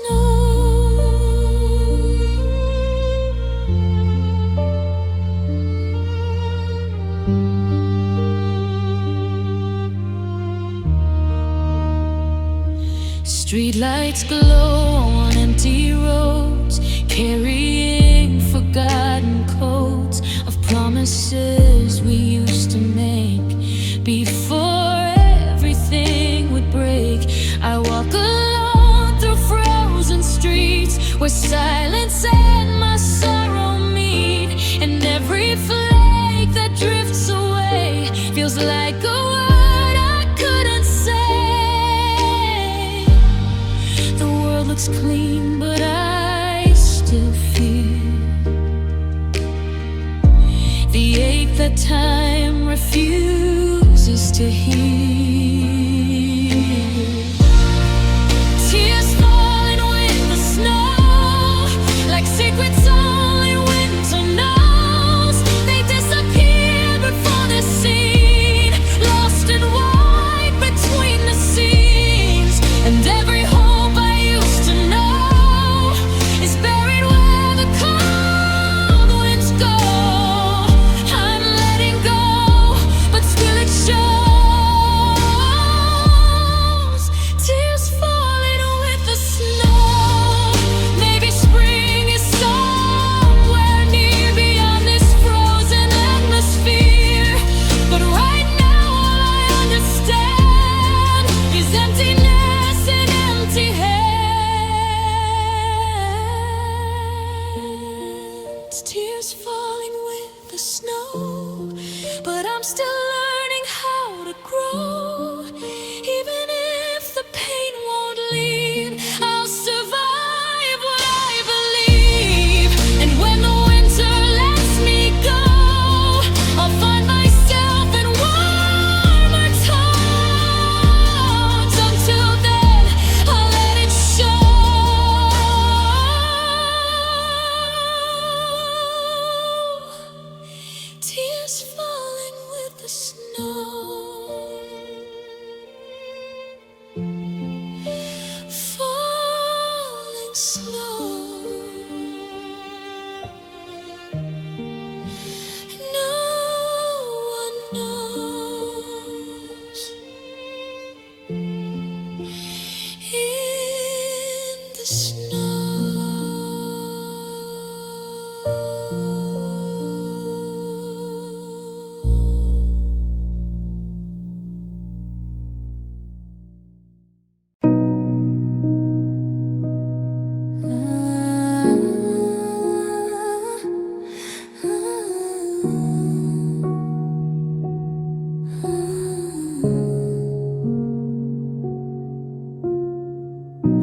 Streetlights glow on empty roads, carrying forgotten codes of promises we used to make before everything would break. I walk alone through frozen streets where silence and my sorrow meet, and every flake that drifts away feels like a word I couldn't say. The world looks clean, but I still feel the ache that time refuses to heal. Tears falling with the snow, like secrets only winter knows. They disappear before they're seen, lost in white between the seams. And every hope I used to know is buried where the cold winds go. I'm letting go, but still it shows. Tears falling with the snow. Maybe spring is somewhere near beyond this frozen atmosphere, but right now all I understand is emptiness and empty hands. Tears falling with the snow, but I'm still learning how to grow. Even if the pain won't leave, I'll survive what I believe. And when the winter lets me go, I'll find myself in warmer tones. Until then, I'll let it show. Tears falling with the snow. Falling slow. No one knows. In the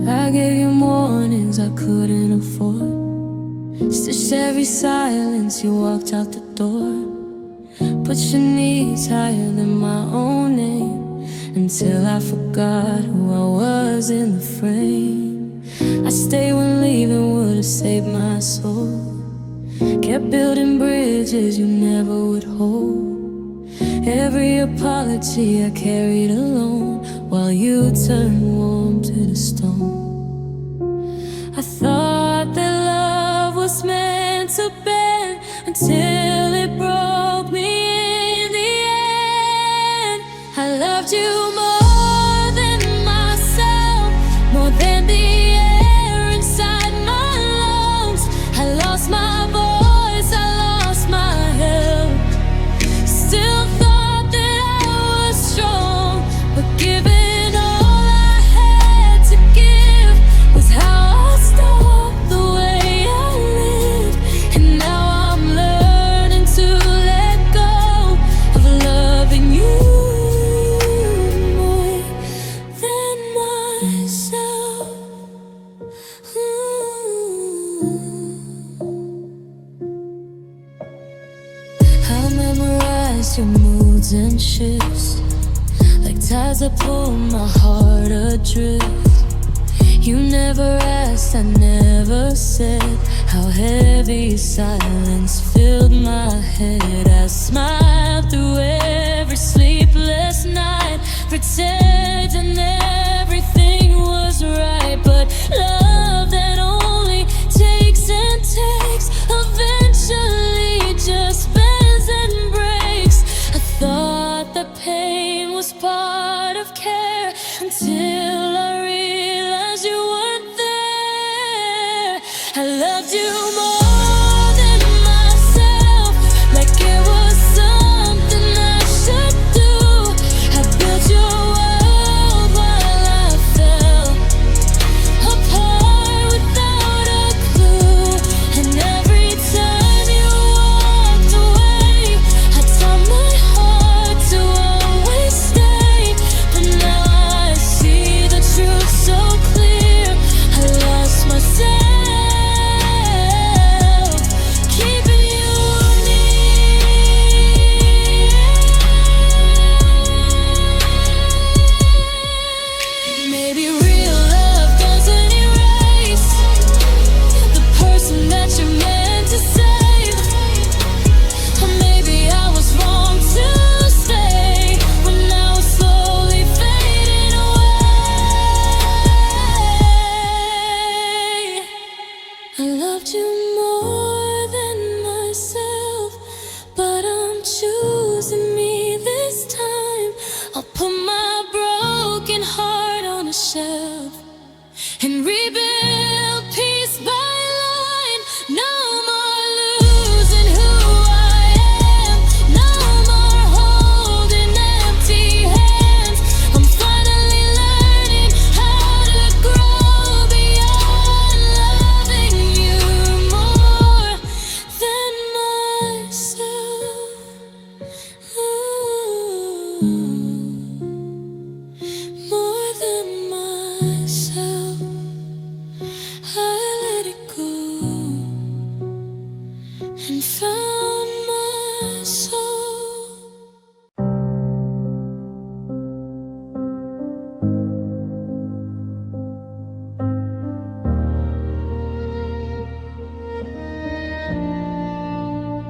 I gave you mornings I couldn't afford, stitched every silence you walked out the door, put your knees higher than my own name, until I forgot who I was in the frame. I stayed when leaving would have saved my soul, kept building bridges you never would hold. Every apology I carried alone, while you turned warm to the stone. I thought that love was meant to bend until it broke me in the end. I loved you more than myself, more than the air inside my lungs. I lost my voice, I lost my hands and shifts like tides that pull my heart adrift. You never asked, I never said how heavy silence filled my head. I smiled through every sleepless night, pretending everything was right. But love that only takes and takes eventually just bends and breaks. I thought the pain was part of care until I realized you weren't there. I loved you more than myself, like it was something I should do. I built your world while I fell apart without a clue. And every time you walked away, I taught my heart to always stay. But now I see the truth so clear. I lost myself, keeping you near. Maybe real love doesn't erase the person that you're meant to save. Or maybe I was wrong to stay when I was slowly fading away. I loved you more than myself, but I'm choosing me this time. I'll put my broken heart on a shelf and rebuild piece by line. No more losing who I am, no more holding empty hands. I'm finally learning how to grow beyond loving you more than myself. More than myself. I let it go and found my soul.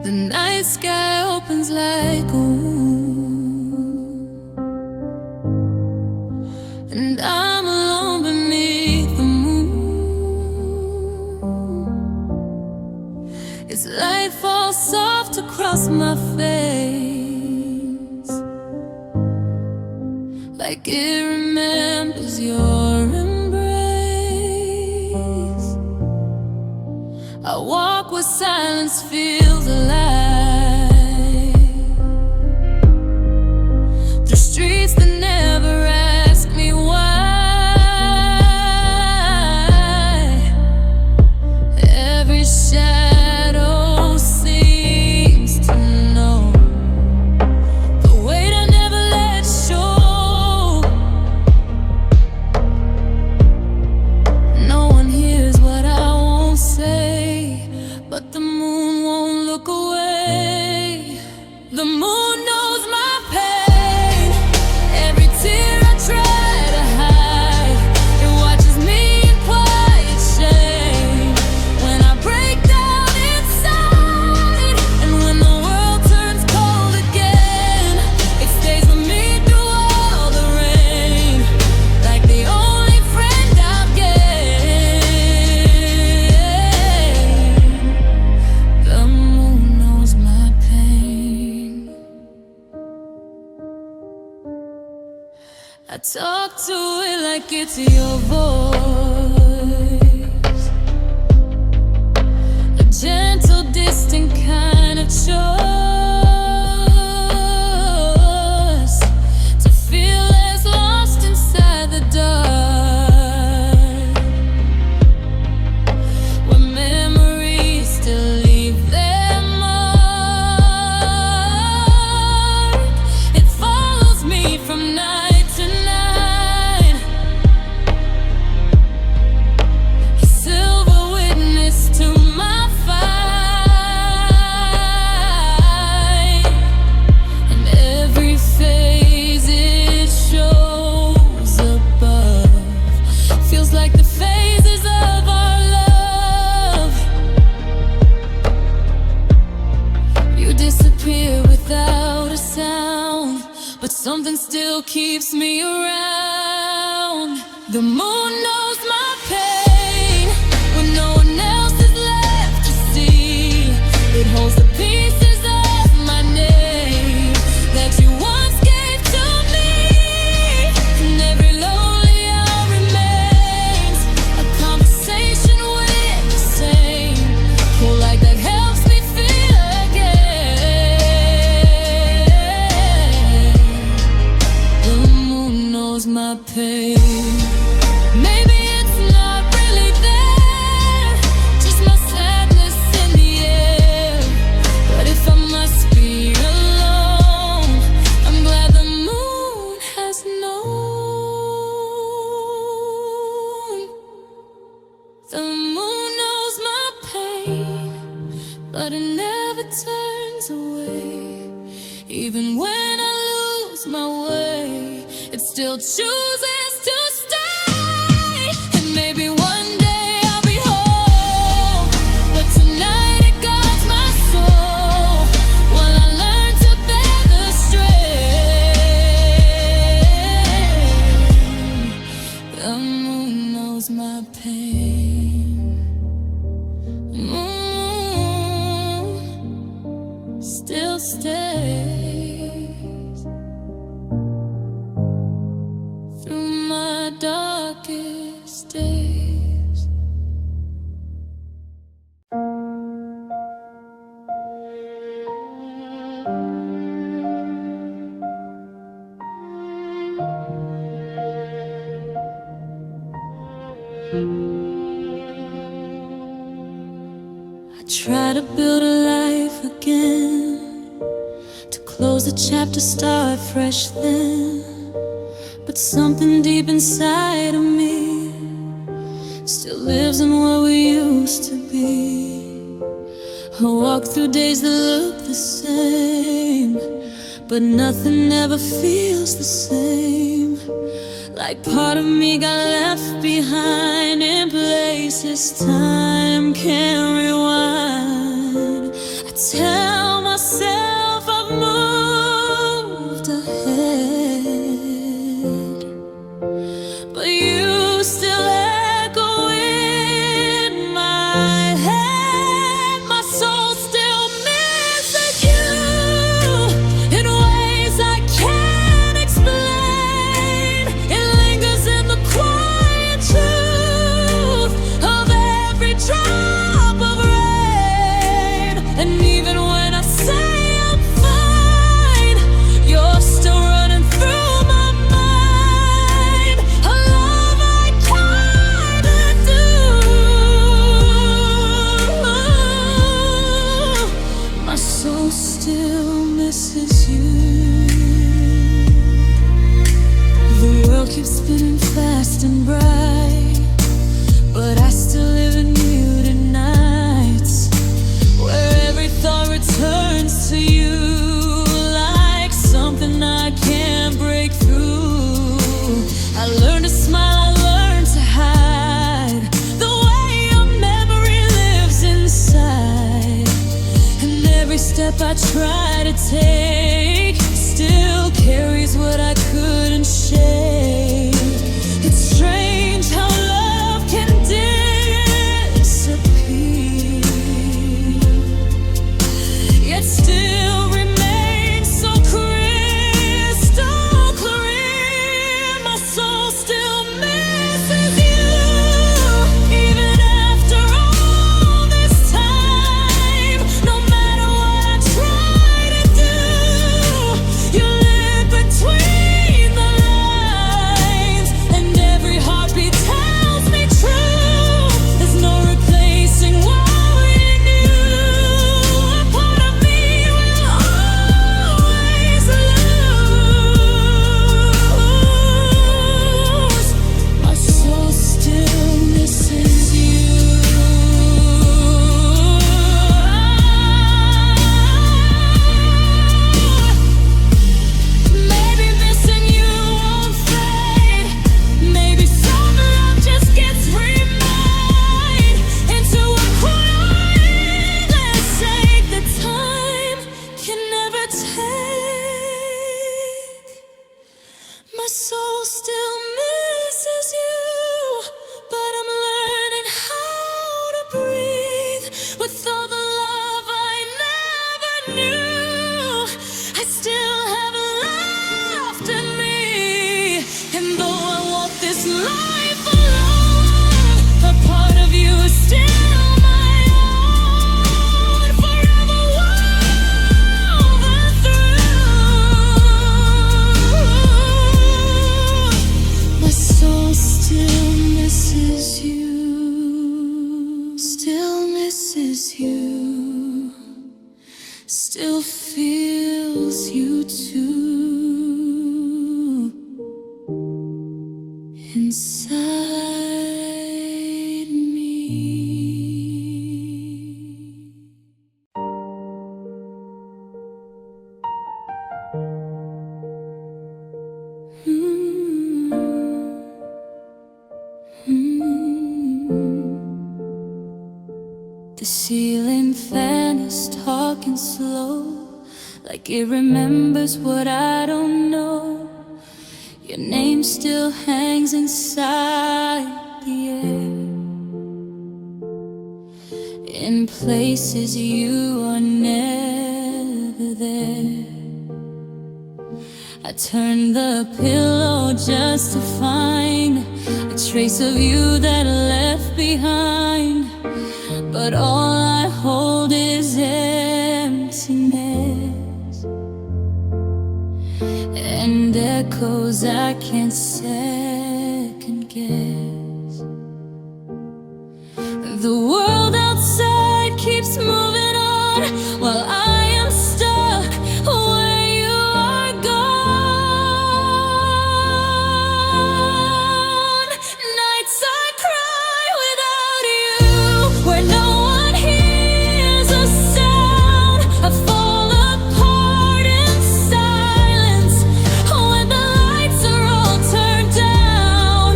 The night sky opens like a wound, and I'm alone beneath the moon. Its light falls soft across my face, like it remembers your embrace. I walk where silence feels alive, through streets that never ask me why. Every shadow seems to know the weight I never let show. No one hears what I won't say, but the moon won't look away. The moon knows my pain. Every tear I try to hide, it watches me in quiet shame. When I break down inside, and when the world turns cold again, it stays with me through all the rain, like the only friend I've gained. The moon knows my pain. I talk to it like it's your voice, a gentle, distant kind of choice, to feel as lost inside the dark, where memories still leave their mark. It follows me from night to night, a silver witness to my fight. something still keeps me around. The moon knows my pain when no one else is left to see. It holds the pieces of my name that you once gave to me. And every lonely hour remains a conversation with the same cool light that helps me feel again. The moon knows my pain. Maybe it's not really there, just my sadness in the air. But if I must be alone, I'm glad the moon has known. The moon knows my pain, but it never turns away. Even when I lose my way, it still chooses to stay. And maybe one day I'll be home, but tonight it guards my soul while I learn to bear the strain. The moon knows my pain. Moon still stays through my darkest days. I try to build a life again, to close the chapter, start fresh then. But something deep inside of me still lives in what we used to be. I walk through days that look the same, but nothing ever feels the same. Like part of me got left behind in places time can't rewind. I tell myself I've moved ahead, but you still echo in my head. My soul still misses you in ways I can't explain. It lingers in the quiet truth of every drop of rain. And even when I say I'm fine, you're still running through my mind. A love I kinda do. My soul still misses you. The world keeps spinning fast and bright, but I still live in muted nights, where every thought returns to you like something I can't break through. I learned to smile, I learned to hide the way your memory lives inside. And every step I try to take still carries what I couldn't shake. It's strange how love can disappear, yet still remains so crystal clear. My soul still misses you, even after all this time. No matter what I try to do, soul still misses you, but I'm learning how to breathe with all the love I never knew. I still have left in me, and though I walk this life alone, a part of you is still my own, forever woven through. My soul still misses you, still misses you, still feels you too. Inside me. The ceiling fan is talking slow, like it remembers what I don't know. Your name still hangs inside the air, in places you are never there. I turned the pillow just to find a trace of you that I left behind, but all I hold is emptiness and echoes I can't second guess. The world outside keeps moving on while I am stuck where you are gone. Nights I cry without you, where no one hears a sound. I fall apart in silence when the lights are all turned down.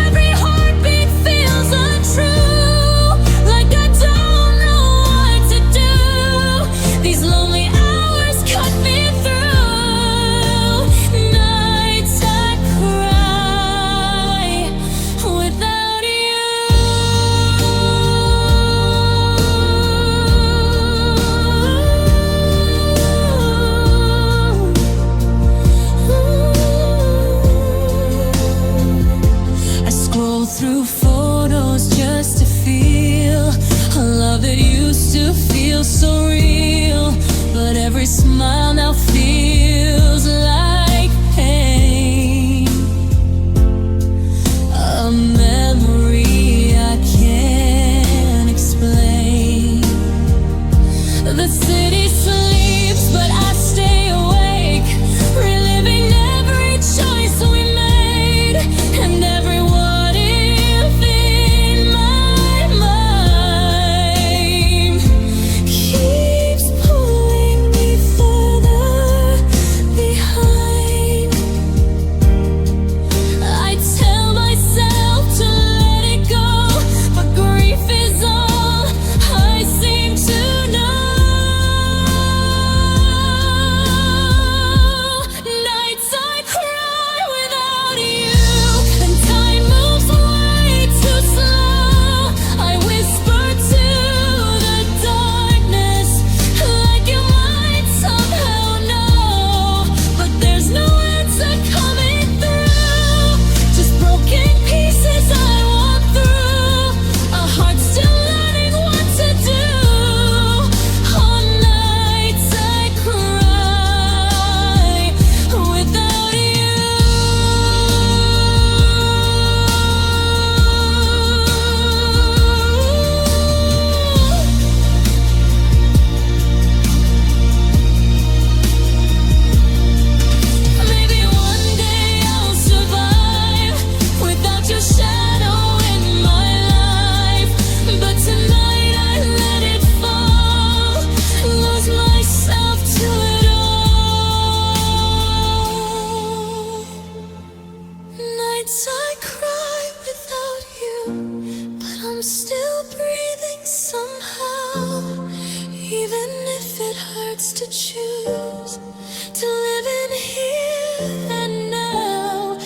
Every heartbeat feels untrue, like I don't know what to do. These lonely hours cut me through. Nights I cry without you. I scroll through photos just to feel a love that used to feel so real, but every smile now feels like pain, a memory I can't explain. The city sleeps, but I stay awake, reliving every choice we made and every what if in my mind. Keeps pulling me further behind. I tell myself to let it go, but grief is all I seem to know. Nights I cry without you, and time moves way too slow. I whisper to the darkness, like you might somehow know, but there's no answer coming through. Just broken pieces I walk through, a heart still learning what to do. On nights I cry without you. Maybe one day I'll survive without your shadow in my life, but tonight I let it fall, lose myself to it all. Nights I cry without you, but I'm still breathing somehow, even if it hurts to choose to live in here and now.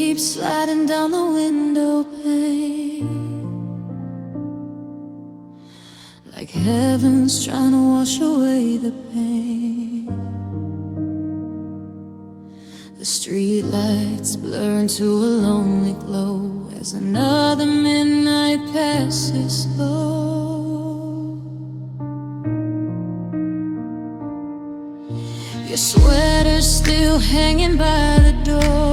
keeps sliding down the window pane, like heaven's trying to wash away the pain. The street lights blur into a lonely glow as another midnight passes slow. Your sweater's still hanging by the door,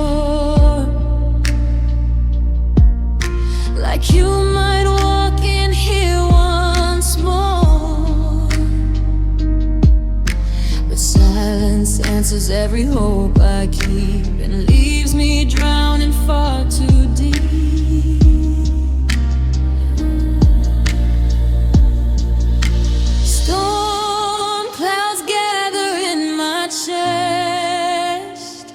like you might walk in here once more. But silence answers every hope I keep and leaves me drowning far too deep. Storm clouds gather in my chest,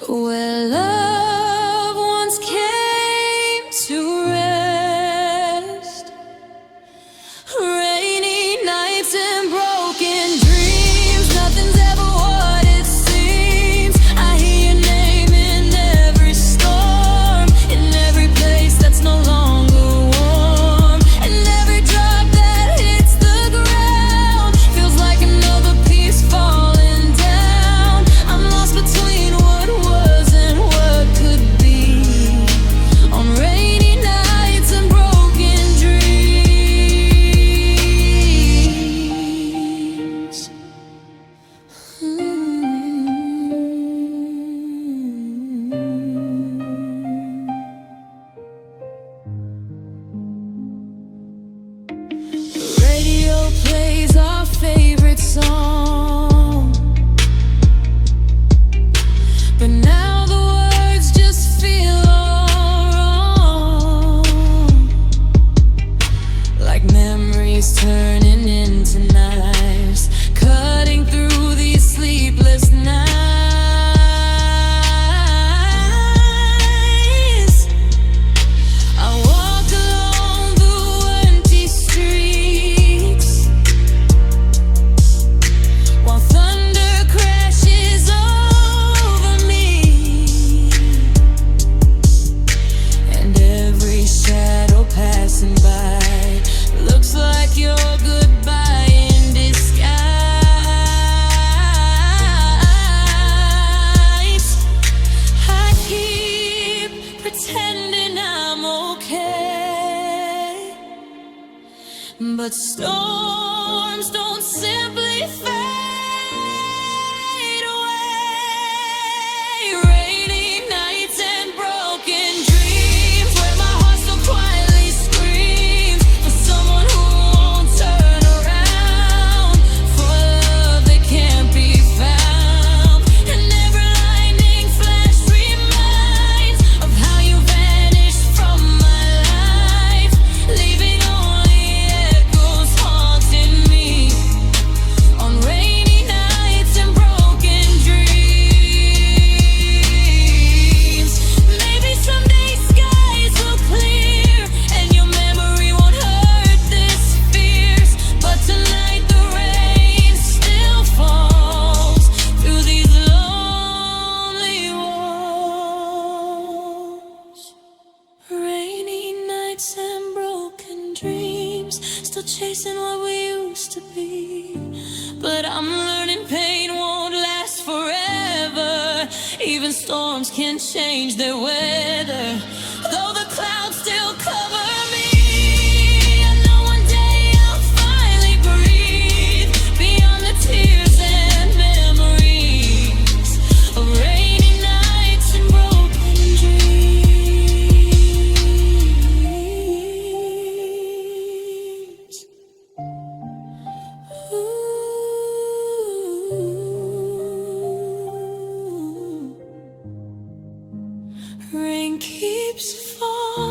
where love once came to rest. Rainy nights and broken dreams, nothing's ever what it seems. I hear your name in every storm, in every place that's no longer warm, and every drop that hits the ground feels like another piece falling down. I'm lost between what was and what could be, on rainy nights and broken dreams. The radio plays our favorite song, but now the words just feel all wrong, like memories turning into knives, cutting through these sleepless nights. I walk along the empty streets, while thunder crashes over me, and every shadow passing by looks like your goodbye in disguise. I keep pretending I'm okay, but storms don't simply fade away. Rainy nights and broken dreams, where my heart so quietly screams for someone who won't turn around, for love that can't be found. And every lightning flash reminds of how you vanished from my life, leaving only echoes haunting me, on rainy nights and broken dreams. Maybe someday skies will clear and your memory won't hurt this fierce, but tonight the rain still falls through these lonely walls. Rainy nights and broken dreams, still chasing what we used to be, but I'm learning pain won't last forever. Even storms can change their weather, though the clouds still cover me. I know one day I'll finally breathe beyond the tears and memories of rainy nights and broken dreams. Ooh. Rain keeps falling